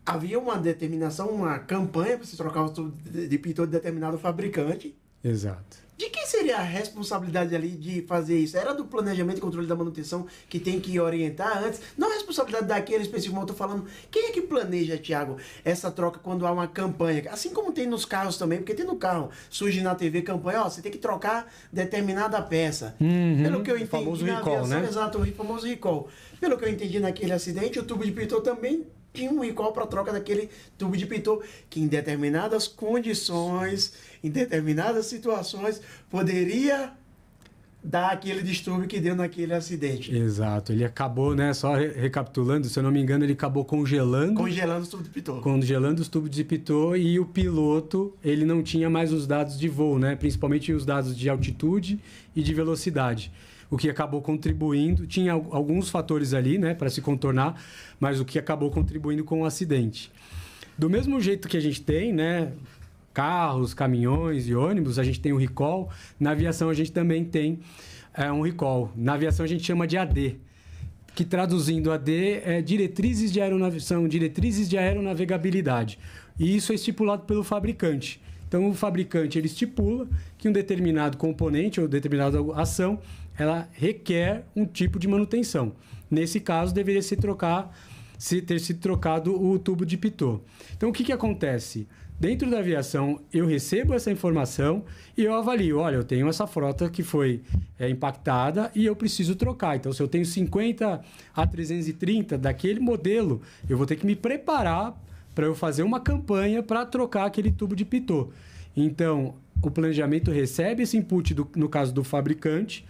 Havia uma determinação, uma campanha para se trocar os tubos de pitot de determinado fabricante. Exato. De quem seria a responsabilidade ali de fazer isso? Era do planejamento e controle da manutenção que tem que orientar antes? Não a responsabilidade daquele específico, eu estou falando. Quem é que planeja, Thiago, essa troca quando há uma campanha? Assim como tem nos carros também, porque tem no carro, surge na TV campanha, você tem que trocar determinada peça. Pelo que eu entendi, o famoso na recall, aviação, né? Exato, o famoso recall. Pelo que eu entendi naquele acidente, o tubo de pitot também tinha um recall para troca daquele tubo de pitot, que em determinadas condições, em determinadas situações, poderia dar aquele distúrbio que deu naquele acidente. Exato. Ele acabou, né, só recapitulando, se eu não me engano, ele acabou congelando os tubos de pitot. Congelando os tubos de pitot, e o piloto, ele não tinha mais os dados de voo, né, principalmente os dados de altitude e de velocidade. O que acabou contribuindo, tinha alguns fatores ali, né, para se contornar, mas o que acabou contribuindo com o acidente. Do mesmo jeito que a gente tem, né, carros, caminhões e ônibus, a gente tem o recall. Na aviação, a gente também tem um recall. Na aviação, a gente chama de AD, que traduzindo AD é diretrizes de aeronavegação, diretrizes de aeronavegabilidade. E isso é estipulado pelo fabricante. Então, o fabricante ele estipula que um determinado componente ou determinada ação ela requer um tipo de manutenção. Nesse caso, deveria ter sido trocado o tubo de pitot. Então, o que acontece? Dentro da aviação, eu recebo essa informação e eu avalio. Olha, eu tenho essa frota que foi impactada e eu preciso trocar. Então, se eu tenho 50 A330 daquele modelo, eu vou ter que me preparar para eu fazer uma campanha para trocar aquele tubo de pitot. Então, o planejamento recebe esse input, no caso do fabricante,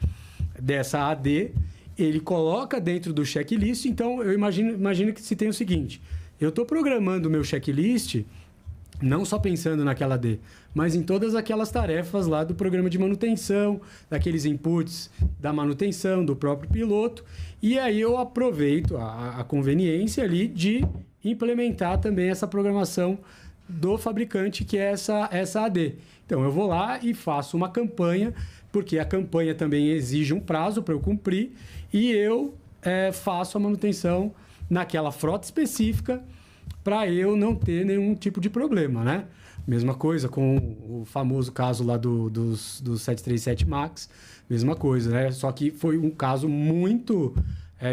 dessa AD, ele coloca dentro do checklist. Então, eu imagino que se tem o seguinte, eu estou programando o meu checklist não só pensando naquela AD, mas em todas aquelas tarefas lá do programa de manutenção, daqueles inputs da manutenção, do próprio piloto, e aí eu aproveito a conveniência ali de implementar também essa programação do fabricante, que é essa AD. Então, eu vou lá e faço uma campanha, porque a campanha também exige um prazo para eu cumprir, e eu faço a manutenção naquela frota específica para eu não ter nenhum tipo de problema, né? Mesma coisa com o famoso caso lá do 737 MAX, mesma coisa, né? Só que foi um caso muito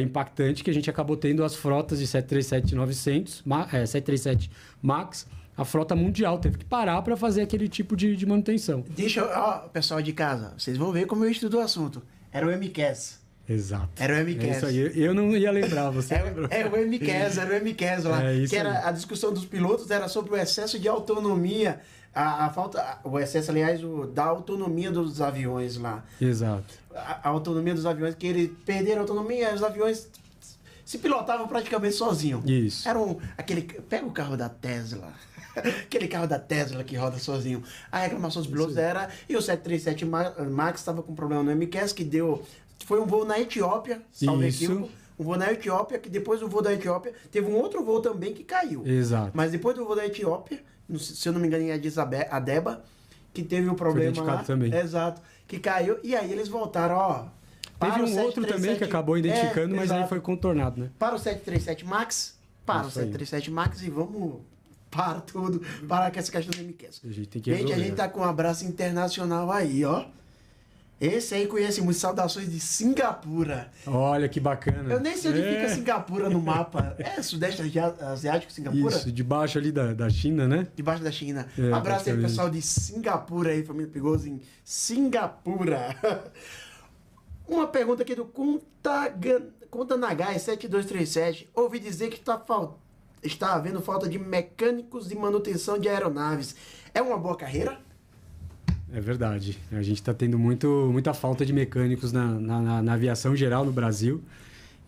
impactante que a gente acabou tendo as frotas de 737-900, 737 MAX, a frota mundial teve que parar para fazer aquele tipo de manutenção. Pessoal de casa, vocês vão ver como eu estudo o assunto. Era o MCAS. Exato. Era o MCAS. É isso aí. Eu não ia lembrar, você lembrou? Era o MCAS lá. Que era a discussão dos pilotos era sobre o excesso de autonomia, o excesso, aliás, da autonomia dos aviões lá. Exato. A autonomia dos aviões, que eles perderam a autonomia, os aviões se pilotavam praticamente sozinhos. Isso. Pega o carro da Tesla. Aquele carro da Tesla que roda sozinho. A reclamação dos pilotos era... E o 737 MAX estava com problema no MCAS, que deu... Foi um voo na Etiópia, salve equívoco. Um voo na Etiópia, que depois do voo da Etiópia, teve um outro voo também que caiu. Exato. Mas depois do voo da Etiópia, se eu não me engano, é Addis Abeba, que teve um problema foi lá. Também. Exato. Que caiu, e aí eles voltaram, Teve um outro também que acabou identificando, mas aí foi contornado, né? Para o 737 MAX, e vamos para tudo, para com essa questão do MCAS. A gente tá com um abraço internacional aí, ó. Esse aí conhece muito. Saudações de Singapura. Olha que bacana. Eu nem sei onde fica Singapura no mapa. Sudeste asiático, Singapura? Isso, debaixo ali da China, né? Debaixo da China. Abraço aí, pessoal de Singapura aí, família Pigoso em Singapura. Uma pergunta aqui do Contanagai 7237. Ouvi dizer que está havendo falta de mecânicos de manutenção de aeronaves. É uma boa carreira? É verdade. A gente está tendo muita falta de mecânicos na aviação geral no Brasil.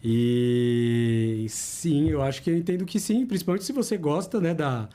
E sim, eu acho que eu entendo que sim, principalmente se você gosta, né, da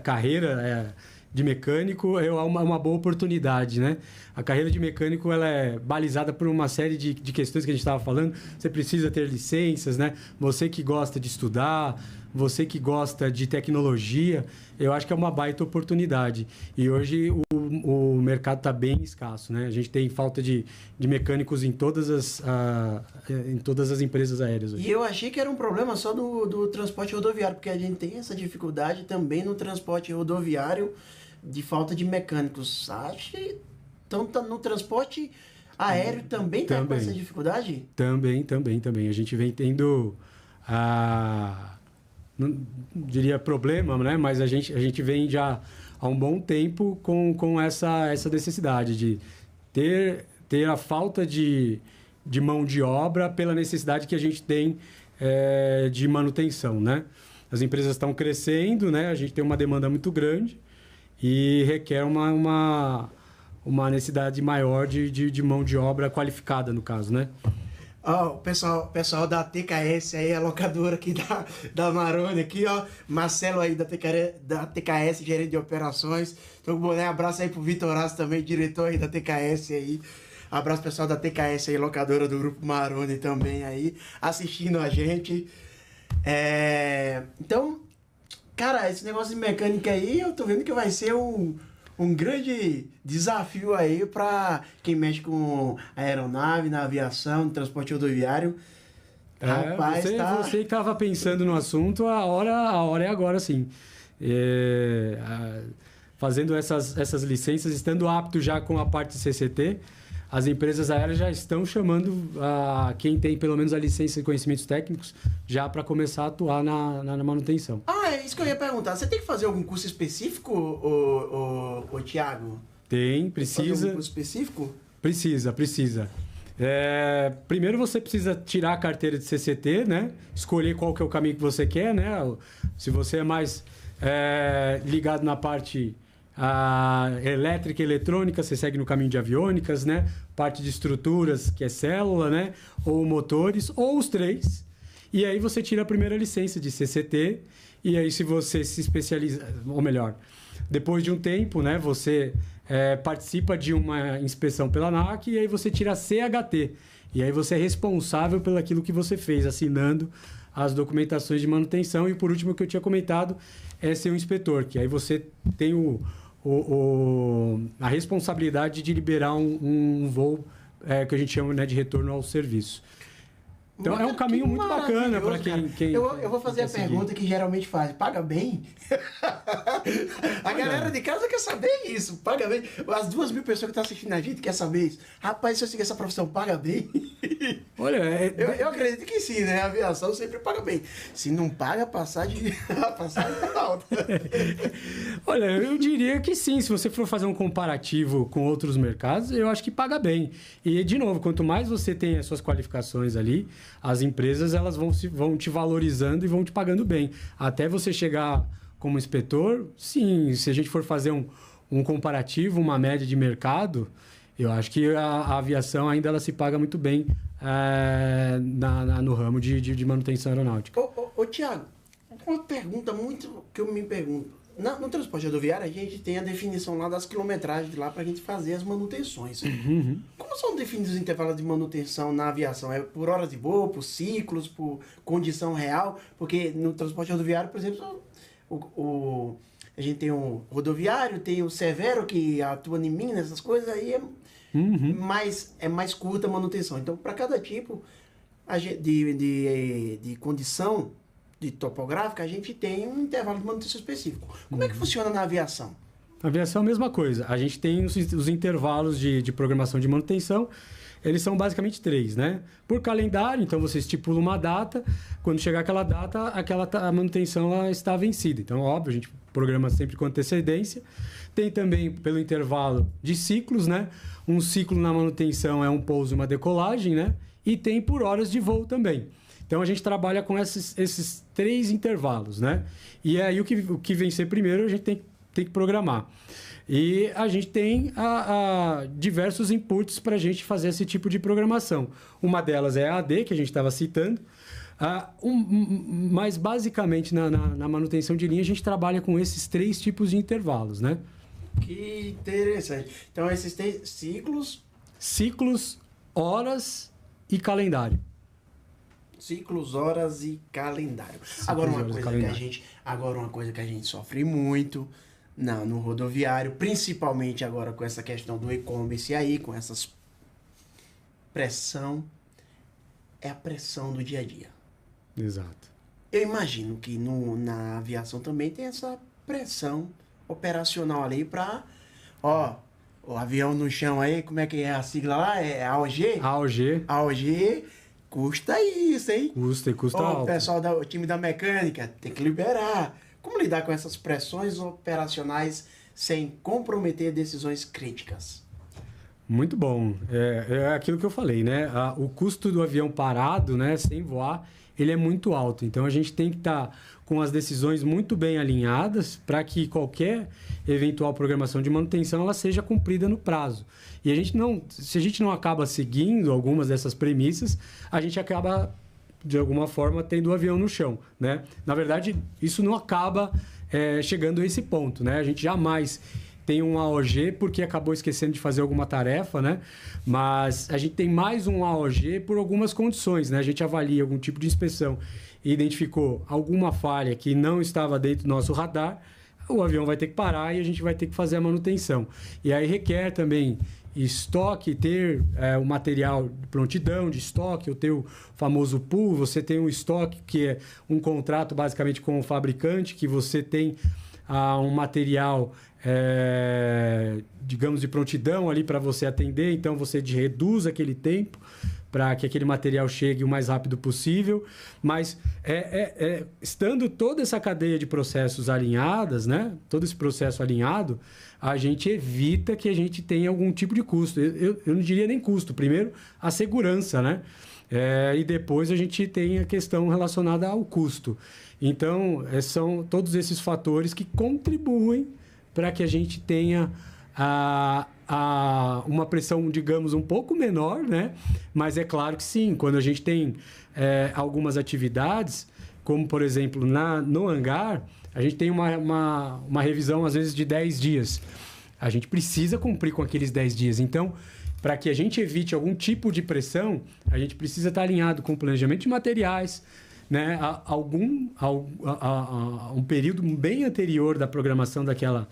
carreira de mecânico, é uma boa oportunidade, né? A carreira de mecânico ela é balizada por uma série de questões que a gente estava falando. Você precisa ter licenças, né? Você que gosta de estudar, você que gosta de tecnologia, eu acho que é uma baita oportunidade. E hoje o mercado está bem escasso, né? A gente tem falta de mecânicos em todas as empresas aéreas hoje. E eu achei que era um problema só do transporte rodoviário, porque a gente tem essa dificuldade também no transporte rodoviário de falta de mecânicos. Acho que então, no transporte aéreo também está com essa dificuldade? Também. A gente vem tendo... não diria problema, né? Mas a gente vem já há um bom tempo com essa necessidade de ter a falta de mão de obra pela necessidade que a gente tem de manutenção, né? As empresas estão crescendo, né? A gente tem uma demanda muito grande e requer uma necessidade maior de mão de obra qualificada, no caso, né? Ó, o pessoal da TKS aí, a locadora aqui da Maroni aqui, ó. Marcelo aí da TKS, gerente de operações. Tô com boné, abraço aí pro Vitor Horácio também, diretor aí da TKS aí. Abraço pessoal da TKS aí, locadora do Grupo Maroni também aí, assistindo a gente. Então, Cara, esse negócio de mecânica aí, eu tô vendo que vai ser um grande desafio aí para quem mexe com aeronave, na aviação, no transporte rodoviário. Rapaz, você que estava pensando no assunto, a hora é agora, sim. Fazendo essas licenças, estando apto já com a parte de CCT, as empresas aéreas já estão chamando quem tem pelo menos a licença de conhecimentos técnicos já para começar a atuar na manutenção. É isso que eu ia perguntar. Você tem que fazer algum curso específico, ô Thiago? Tem, precisa. Fazer algum curso específico? Precisa. Primeiro você precisa tirar a carteira de CCT, né? Escolher qual que é o caminho que você quer, né? Se você é mais ligado na parte elétrica e eletrônica, você segue no caminho de aviônicas, né? Parte de estruturas, que é célula, né? Ou motores, ou os três. E aí você tira a primeira licença de CCT. E aí se você se especializa, ou melhor, depois de um tempo, né? Você participa de uma inspeção pela ANAC e aí você tira a CHT. E aí você é responsável pelo aquilo que você fez, assinando as documentações de manutenção. E por último, o que eu tinha comentado é ser um inspetor, que aí você tem a responsabilidade de liberar um voo que a gente chama, né, de retorno ao serviço. Então é um caminho muito bacana para quem eu vou fazer a pergunta que geralmente faz: paga bem? A galera de casa quer saber isso, paga bem. As 2.000 pessoas que estão assistindo a gente quer saber isso. Rapaz, se eu seguir essa profissão, paga bem? Olha, eu acredito que sim, né? A aviação sempre paga bem. Se não paga, a passagem é alta. Olha, eu diria que sim. Se você for fazer um comparativo com outros mercados, eu acho que paga bem. E, de novo, quanto mais você tem as suas qualificações ali, as empresas elas vão te valorizando e vão te pagando bem. Até você chegar como inspetor, sim. Se a gente for fazer um comparativo, uma média de mercado, eu acho que a aviação ainda ela se paga muito bem no ramo de manutenção aeronáutica. Ô Thiago, uma pergunta muito que eu me pergunto. No transporte rodoviário, a gente tem a definição lá das quilometragens lá para a gente fazer as manutenções. Uhum. Como são definidos os intervalos de manutenção na aviação? É por horas de voo, por ciclos, por condição real? Porque no transporte rodoviário, por exemplo, a gente tem o rodoviário, tem o severo que atua em Minas, essas coisas aí é mais curta a manutenção. Então, para cada tipo de condição de topográfica, a gente tem um intervalo de manutenção específico. Como é que funciona na aviação? Na aviação é a mesma coisa. A gente tem os intervalos de programação de manutenção. Eles são basicamente 3, né? Por calendário, então você estipula uma data. Quando chegar aquela data, a manutenção ela está vencida. Então, óbvio, a gente programa sempre com antecedência. Tem também pelo intervalo de ciclos, né? Um ciclo na manutenção é um pouso e uma decolagem, né? E tem por horas de voo também. Então, a gente trabalha com esses 3 intervalos, né? E aí, o que vencer primeiro, a gente tem que programar. E a gente tem diversos inputs para a gente fazer esse tipo de programação. Uma delas é a AD, que a gente estava citando. Mas, basicamente, na manutenção de linha, a gente trabalha com esses 3 tipos de intervalos, né? Que interessante. Então, esses 3 Ciclos, horas e calendário. Ciclos, horas e calendário. Agora uma coisa que a gente sofre muito no rodoviário, principalmente agora com essa questão do e-commerce aí, com essas pressão, é a pressão do dia a dia. Exato. Eu imagino que na aviação também tem essa pressão operacional ali para, o avião no chão aí, como é que é a sigla lá? É AOG? AOG. Custa isso, hein? Custa alto. O pessoal o time da mecânica tem que liberar. Como lidar com essas pressões operacionais sem comprometer decisões críticas? Muito bom. É aquilo que eu falei, né? O custo do avião parado, né, sem voar, ele é muito alto. Então, a gente tem que estar com as decisões muito bem alinhadas para que qualquer eventual programação de manutenção ela seja cumprida no prazo. E se a gente não acaba seguindo algumas dessas premissas, a gente acaba, de alguma forma, tendo o avião no chão, né? Na verdade, isso não acaba chegando a esse ponto, né? A gente jamais tem um AOG porque acabou esquecendo de fazer alguma tarefa, né? Mas a gente tem mais um AOG por algumas condições, né? A gente avalia algum tipo de inspeção e identificou alguma falha que não estava dentro do nosso radar, o avião vai ter que parar e a gente vai ter que fazer a manutenção. E aí requer também estoque, ter o material de prontidão, de estoque, o teu famoso pool, você tem um estoque que é um contrato basicamente com o fabricante, que você tem um material, digamos, de prontidão ali para você atender, então você reduz aquele tempo para que aquele material chegue o mais rápido possível, mas estando toda essa cadeia de processos alinhadas, né? Todo esse processo alinhado, a gente evita que a gente tenha algum tipo de custo. Eu não diria nem custo, primeiro a segurança, né? E depois a gente tem a questão relacionada ao custo. Então, são todos esses fatores que contribuem para que a gente tenha uma pressão, digamos, um pouco menor, né? Mas é claro que sim, quando a gente tem algumas atividades, como, por exemplo, no hangar, a gente tem uma revisão, às vezes, de 10 dias. A gente precisa cumprir com aqueles 10 dias. Então, para que a gente evite algum tipo de pressão, a gente precisa estar alinhado com o planejamento de materiais, né? Um período bem anterior da programação daquela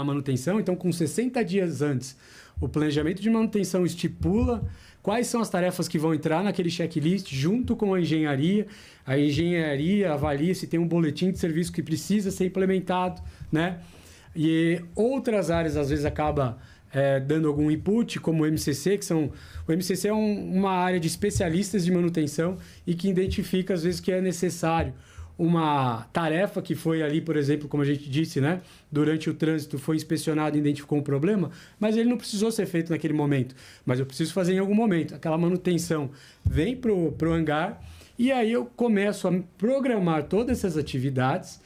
manutenção. Então, com 60 dias antes, o planejamento de manutenção estipula quais são as tarefas que vão entrar naquele checklist junto com a engenharia. A engenharia avalia se tem um boletim de serviço que precisa ser implementado, né? E outras áreas, às vezes, acaba dando algum input, como o MCC, que são... O MCC é uma área de especialistas de manutenção e que identifica, às vezes, que é necessário uma tarefa que foi ali, por exemplo, como a gente disse, né? Durante o trânsito foi inspecionado e identificou um problema, mas ele não precisou ser feito naquele momento. Mas eu preciso fazer em algum momento. Aquela manutenção vem para o hangar e aí eu começo a programar todas essas atividades,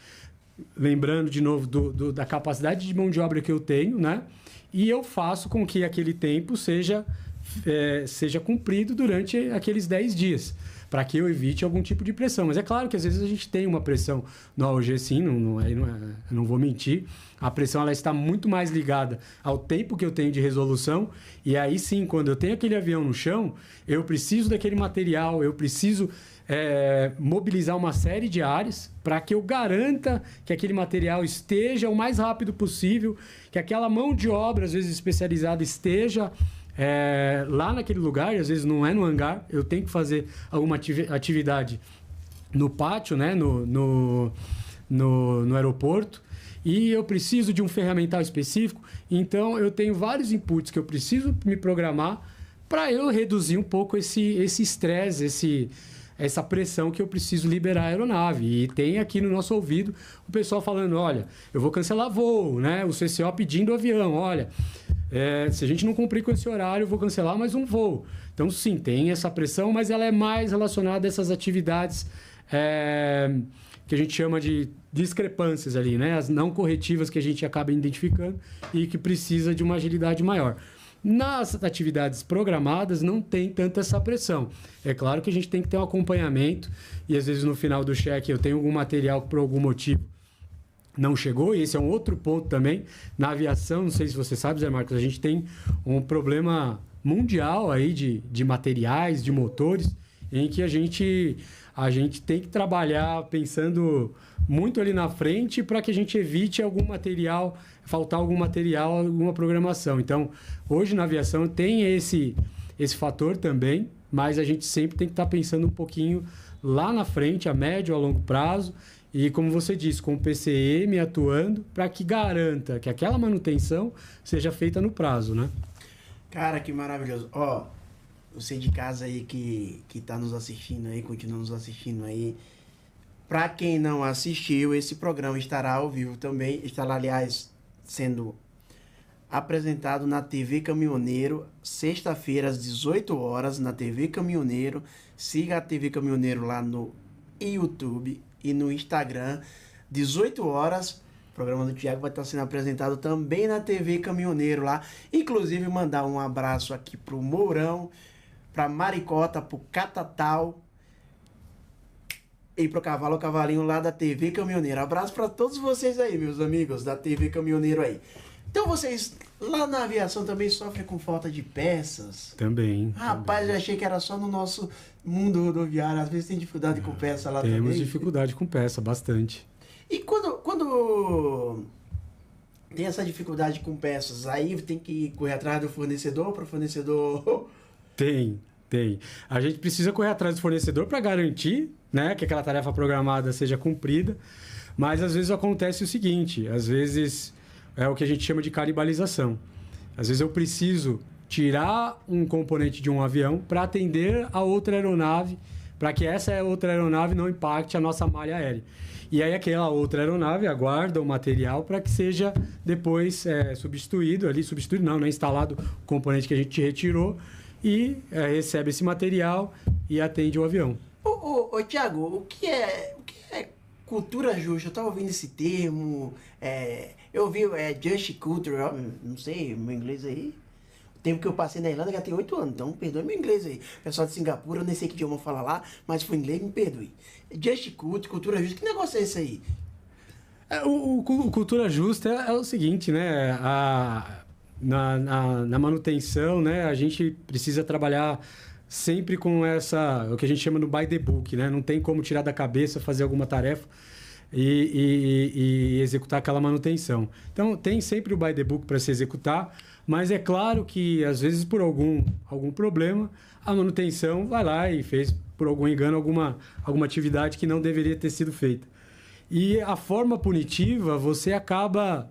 lembrando de novo da capacidade de mão de obra que eu tenho, né? E eu faço com que aquele tempo seja cumprido durante aqueles 10 dias, para que eu evite algum tipo de pressão. Mas é claro que às vezes a gente tem uma pressão no AOG, sim, eu não vou mentir. A pressão ela está muito mais ligada ao tempo que eu tenho de resolução. E aí sim, quando eu tenho aquele avião no chão, eu preciso daquele material, eu preciso mobilizar uma série de áreas para que eu garanta que aquele material esteja o mais rápido possível, que aquela mão de obra, às vezes especializada, esteja lá naquele lugar, e às vezes não é no hangar, eu tenho que fazer alguma atividade no pátio, né? no aeroporto, e eu preciso de um ferramental específico, então eu tenho vários inputs que eu preciso me programar para eu reduzir um pouco esse estresse, essa pressão que eu preciso liberar a aeronave. E tem aqui no nosso ouvido o pessoal falando, olha, eu vou cancelar voo, né? O CCO pedindo o avião, olha, se a gente não cumprir com esse horário, eu vou cancelar mais um voo. Então, sim, tem essa pressão, mas ela é mais relacionada a essas atividades que a gente chama de discrepâncias ali, né? As não corretivas que a gente acaba identificando e que precisa de uma agilidade maior. Nas atividades programadas não tem tanta essa pressão. É claro que a gente tem que ter um acompanhamento e às vezes no final do check eu tenho algum material que por algum motivo não chegou, e esse é um outro ponto também. Na aviação, não sei se você sabe, Zé Marcos, a gente tem um problema mundial aí de materiais, de motores, em que a gente tem que trabalhar pensando muito ali na frente para que a gente evite algum material, faltar algum material, alguma programação. Então, hoje na aviação tem esse fator também, mas a gente sempre tem que estar pensando um pouquinho lá na frente, a médio, a longo prazo, e como você disse, com o PCM atuando para que garanta que aquela manutenção seja feita no prazo, né? Cara, que maravilhoso. Ó, você de casa aí que tá nos assistindo aí, continua nos assistindo aí. Para quem não assistiu, esse programa estará ao vivo também. Estará, aliás, sendo apresentado na TV Caminhoneiro, sexta-feira às 18 horas, na TV Caminhoneiro. Siga a TV Caminhoneiro lá no YouTube e no Instagram, 18 horas. O programa do Thiago vai estar sendo apresentado também na TV Caminhoneiro lá. Inclusive, mandar um abraço aqui pro Mourão, pra Maricota, pro Catatal e pro Cavalinho lá da TV Caminhoneiro. Abraço para todos vocês aí, meus amigos da TV Caminhoneiro aí. Então vocês lá na aviação também sofrem com falta de peças? Também. Rapaz, eu achei que era só no nosso mundo rodoviário. Às vezes tem dificuldade com peça lá também. Temos dificuldade com peça, bastante. E quando tem essa dificuldade com peças, aí tem que correr atrás do fornecedor para o fornecedor... Tem. A gente precisa correr atrás do fornecedor para garantir, né, que aquela tarefa programada seja cumprida, mas às vezes acontece o seguinte, às vezes é o que a gente chama de canibalização. Às vezes eu preciso tirar um componente de um avião para atender a outra aeronave, para que essa outra aeronave não impacte a nossa malha aérea. E aí aquela outra aeronave aguarda o material para que seja depois substituído, não, instalado o componente que a gente retirou e recebe esse material e atende o avião. Ô Thiago, o que é cultura justa? Eu estava ouvindo esse termo, eu ouvi Just Culture, não sei, meu inglês aí. O tempo que eu passei na Irlanda já tem 8 anos, então perdoe meu inglês aí. Pessoal de Singapura, eu nem sei que idioma fala lá, mas se for inglês, me perdoe. Just Culture, cultura justa, que negócio é esse aí? O cultura justa é o seguinte, né? Na manutenção, né? A gente precisa trabalhar sempre com o que a gente chama no by the book, né? Não tem como tirar da cabeça, fazer alguma tarefa e executar aquela manutenção. Então, tem sempre o by the book para se executar, mas é claro que, às vezes, por algum problema, a manutenção vai lá e fez, por algum engano, alguma atividade que não deveria ter sido feita. E a forma punitiva, você acaba...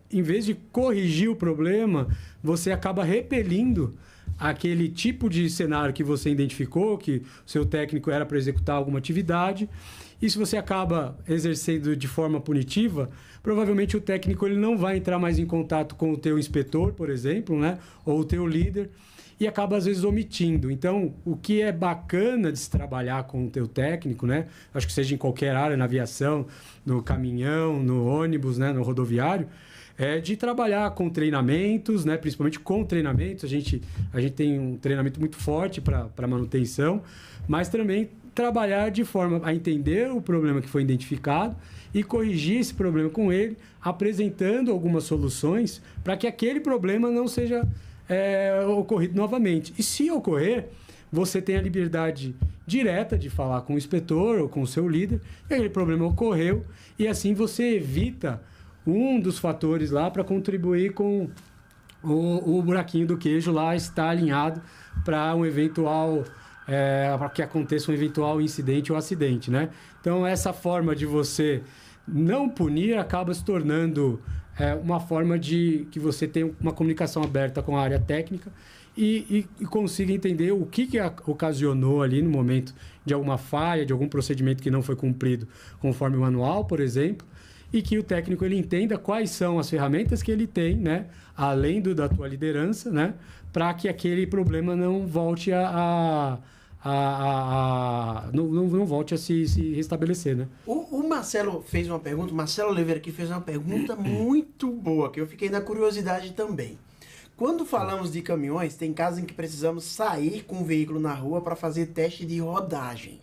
em vez de corrigir o problema, você acaba repelindo aquele tipo de cenário que você identificou, que o seu técnico era para executar alguma atividade. E se você acaba exercendo de forma punitiva, provavelmente o técnico ele não vai entrar mais em contato com o teu inspetor, por exemplo, né? Ou o teu líder, e acaba, às vezes, omitindo. Então, o que é bacana de se trabalhar com o teu técnico, né? Acho que seja em qualquer área, na aviação, no caminhão, no ônibus, né? No rodoviário, é de trabalhar com treinamentos, né? Principalmente com treinamentos. A gente tem um treinamento muito forte para manutenção, mas também trabalhar de forma a entender o problema que foi identificado e corrigir esse problema com ele, apresentando algumas soluções para que aquele problema não seja ocorrido novamente. E se ocorrer, você tem a liberdade direta de falar com o inspetor ou com o seu líder, e aquele problema ocorreu, e assim você evita um dos fatores lá para contribuir com o buraquinho do queijo lá estar alinhado para um eventual... para que aconteça um eventual incidente ou acidente, né? Então, essa forma de você não punir acaba se tornando uma forma de que você tenha uma comunicação aberta com a área técnica e consiga entender o que ocasionou ali no momento de alguma falha, de algum procedimento que não foi cumprido conforme o manual, por exemplo, e que o técnico ele entenda quais são as ferramentas que ele tem, né? Além da tua liderança, né? Para que aquele problema não volte não volte a se restabelecer, né? O Marcelo fez uma pergunta, o Marcelo Oliveira aqui fez uma pergunta muito boa, que eu fiquei na curiosidade também. Quando falamos de caminhões, tem casos em que precisamos sair com o veículo na rua para fazer teste de rodagem.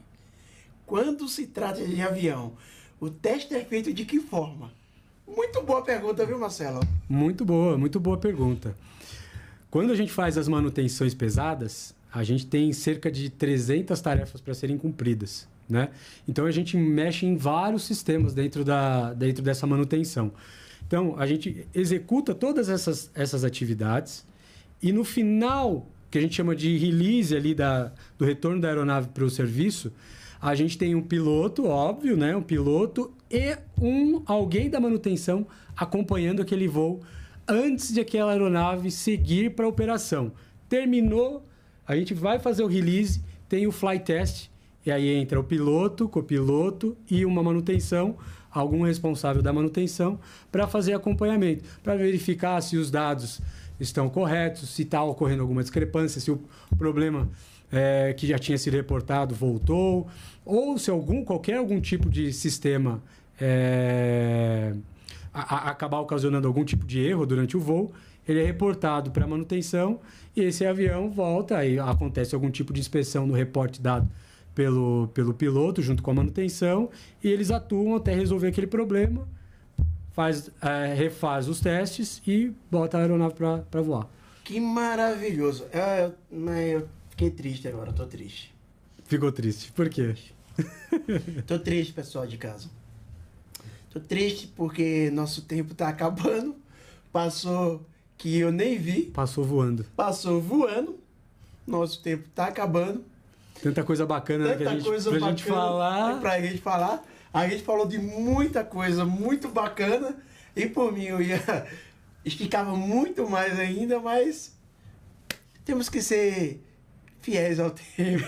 Quando se trata de avião, o teste é feito de que forma? Muito boa pergunta, viu, Marcelo? Muito boa pergunta. Quando a gente faz as manutenções pesadas, a gente tem cerca de 300 tarefas para serem cumpridas, né? Então, a gente mexe em vários sistemas dentro dessa manutenção. Então, a gente executa todas essas atividades e no final, que a gente chama de release ali do retorno da aeronave para o serviço, a gente tem um piloto, óbvio, né? Um piloto e alguém da manutenção acompanhando aquele voo antes de aquela aeronave seguir para a operação. Terminou, a gente vai fazer o release, tem o flight test, e aí entra o piloto, copiloto e uma manutenção, algum responsável da manutenção, para fazer acompanhamento, para verificar se os dados estão corretos, se está ocorrendo alguma discrepância, se o problema que já tinha sido reportado voltou, ou se algum tipo de sistema acabar ocasionando algum tipo de erro durante o voo, ele é reportado para a manutenção e esse avião volta, aí acontece algum tipo de inspeção no reporte dado pelo piloto junto com a manutenção e eles atuam até resolver aquele problema, refaz os testes e bota a aeronave para voar. Que maravilhoso. Mas eu fiquei triste agora, tô triste. Ficou triste. Por quê? Tô triste, pessoal de casa. Tô triste porque nosso tempo tá acabando. Passou que eu nem vi. Passou voando. Passou voando. Nosso tempo tá acabando. Tanta coisa bacana pra gente falar. Pra gente falar. A gente falou de muita coisa muito bacana. E por mim eu esticava muito mais ainda, mas temos que ser fiéis ao tempo.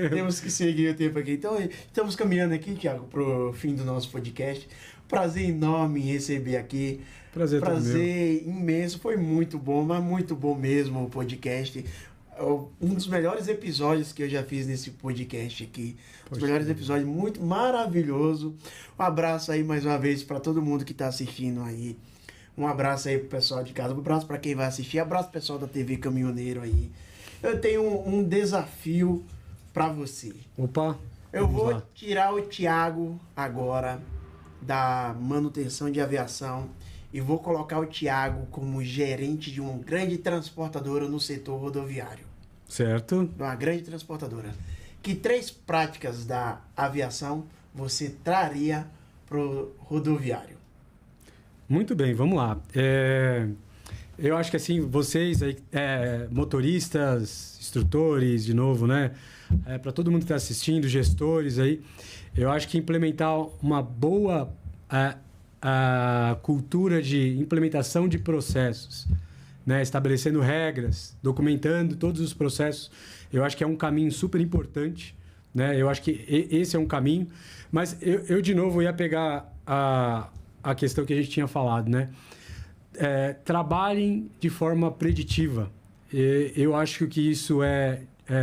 Temos que seguir o tempo aqui. Então, estamos caminhando aqui, Thiago, pro fim do nosso podcast. Prazer enorme em receber aqui. Prazer imenso. Foi muito bom, mas muito bom mesmo o podcast. Um dos melhores episódios que eu já fiz nesse podcast aqui. Os melhores episódios, muito maravilhoso. Um abraço aí mais uma vez para todo mundo que está assistindo aí. Um abraço aí pro pessoal de casa, um abraço para quem vai assistir, abraço pro pessoal da TV Caminhoneiro aí. Eu tenho um desafio para você. Opa! Eu vou tirar o Thiago agora da manutenção de aviação e vou colocar o Thiago como gerente de uma grande transportadora no setor rodoviário. Certo. Uma grande transportadora. Que 3 práticas da aviação você traria pro rodoviário? Muito bem, vamos lá. Eu acho que assim, vocês aí, motoristas, instrutores, de novo, né? Para todo mundo que está assistindo, gestores aí, eu acho que implementar uma boa cultura de implementação de processos, né? Estabelecendo regras, documentando todos os processos, eu acho que é um caminho super importante, né? Eu acho que esse é um caminho, mas eu de novo ia pegar a questão que a gente tinha falado, né? Trabalhem de forma preditiva. Eu acho que isso é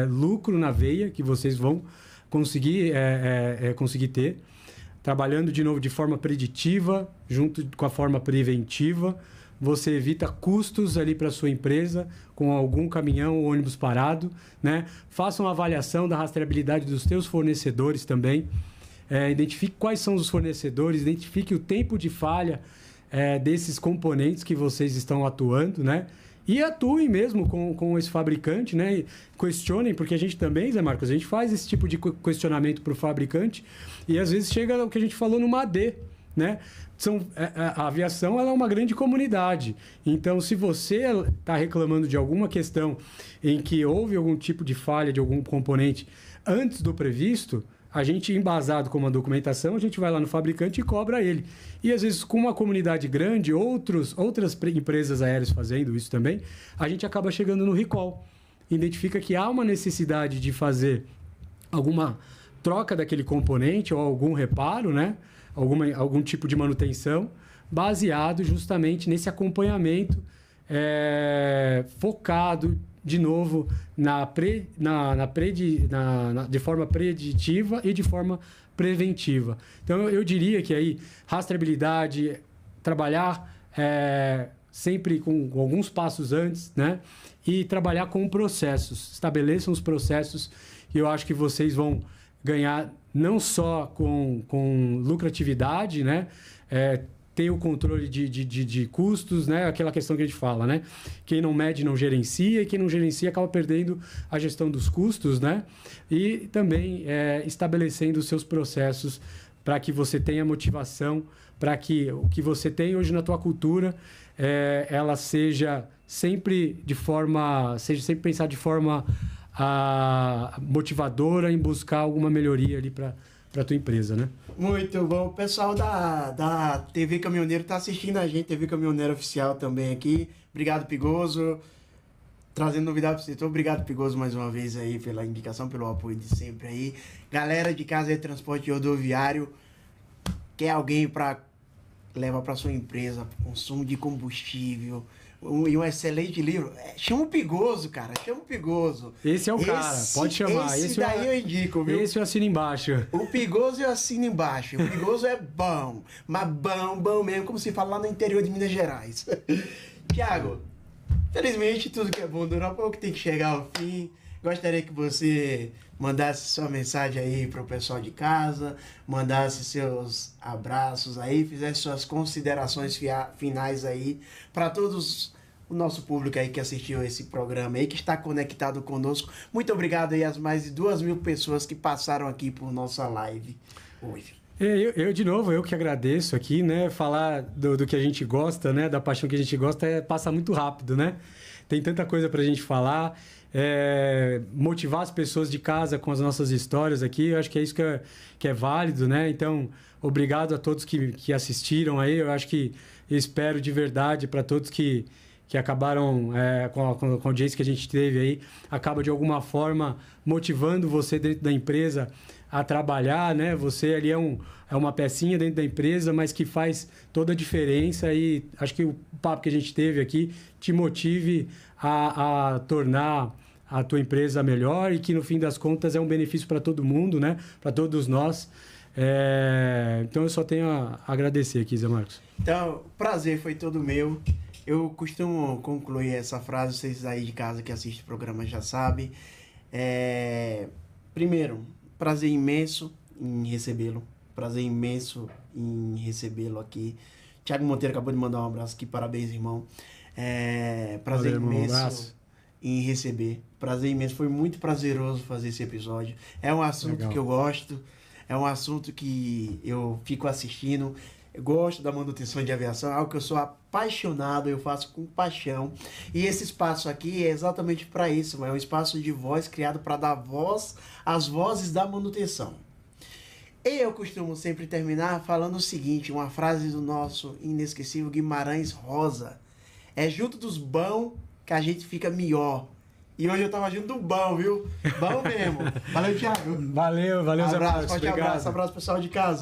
lucro na veia que vocês vão conseguir ter. Trabalhando de novo de forma preditiva, junto com a forma preventiva, você evita custos ali para sua empresa com algum caminhão ou ônibus parado, né? Faça uma avaliação da rastreabilidade dos seus fornecedores também. Identifique quais são os fornecedores, identifique o tempo de falha desses componentes que vocês estão atuando, né? E atuem mesmo com esse fabricante, né? E questionem, porque a gente também, Zé Marcos, a gente faz esse tipo de questionamento para o fabricante e às vezes chega o que a gente falou numa AD, né? A aviação ela é uma grande comunidade. Então, se você está reclamando de alguma questão em que houve algum tipo de falha de algum componente antes do previsto, a gente, embasado com uma documentação, a gente vai lá no fabricante e cobra ele. E, às vezes, com uma comunidade grande, outras empresas aéreas fazendo isso também, a gente acaba chegando no recall. Identifica que há uma necessidade de fazer alguma troca daquele componente ou algum reparo, né? Algum tipo de manutenção, baseado justamente nesse acompanhamento focado, de novo, de forma preditiva e de forma preventiva. Então, eu diria que aí, rastreabilidade, trabalhar sempre com alguns passos antes, né? E trabalhar com processos. Estabeleçam os processos e eu acho que vocês vão ganhar não só com lucratividade, né? Ter o controle de custos, né? Aquela questão que a gente fala, né? Quem não mede não gerencia e quem não gerencia acaba perdendo a gestão dos custos, né? E também estabelecendo os seus processos para que você tenha motivação, para que o que você tem hoje na tua cultura ela seja sempre pensar de forma motivadora em buscar alguma melhoria ali para a tua empresa, né? Muito bom. O pessoal da TV Caminhoneiro está assistindo a gente, TV Caminhoneiro Oficial também aqui. Obrigado, Pigoso. Trazendo novidade para o setor. Obrigado, Pigoso, mais uma vez aí pela indicação, pelo apoio de sempre aí. Galera de casa de transporte rodoviário, quer alguém para levar para sua empresa consumo de combustível e um excelente livro, chama o Pigoso, cara, chama o Pigoso. Esse é o cara, pode chamar. Esse daí eu indico, viu? Esse eu assino embaixo. O Pigoso eu assino embaixo. O Pigoso é bom, mas bom mesmo, como se fala lá no interior de Minas Gerais. Thiago, felizmente tudo que é bom dura pouco, tem que chegar ao fim. Gostaria que você mandasse sua mensagem aí para o pessoal de casa, mandasse seus abraços aí, fizesse suas considerações finais aí para todos o nosso público aí que assistiu esse programa aí, que está conectado conosco. Muito obrigado aí às mais de 2.000 pessoas que passaram aqui por nossa live hoje. De novo, eu que agradeço aqui, né? Falar do que a gente gosta, né? Da paixão que a gente gosta passa muito rápido, né? Tem tanta coisa pra gente falar. Motivar as pessoas de casa com as nossas histórias aqui, eu acho que é isso que é válido, né? Então, obrigado a todos que assistiram aí. Eu acho que espero de verdade para todos que acabaram com a audiência que a gente teve aí, acaba de alguma forma motivando você dentro da empresa a trabalhar, né? Você ali é uma pecinha dentro da empresa, mas que faz toda a diferença, e acho que o papo que a gente teve aqui te motive a tornar a tua empresa melhor, e que no fim das contas é um benefício para todo mundo, né? Para todos nós. Então eu só tenho a agradecer aqui, Zé Marcos. Então, prazer foi todo meu. Eu costumo concluir essa frase, vocês aí de casa que assistem o programa já sabem. Primeiro, prazer imenso em recebê-lo. Prazer imenso em recebê-lo aqui. Thiago Monteiro acabou de mandar um abraço aqui. Parabéns, irmão. Prazer imenso em receber. Prazer imenso. Foi muito prazeroso fazer esse episódio. É um assunto que eu gosto. É um assunto que eu fico assistindo. Eu gosto da manutenção de aviação, é algo que eu sou apaixonado, eu faço com paixão. E esse espaço aqui é exatamente para isso, é um espaço de voz criado para dar voz às vozes da manutenção. E eu costumo sempre terminar falando o seguinte, uma frase do nosso inesquecível Guimarães Rosa. É junto dos bons que a gente fica melhor. E hoje eu tava junto do bom, viu? Bom mesmo. Valeu, Thiago. Valeu, Zé Marcos. Forte abraço pessoal de casa.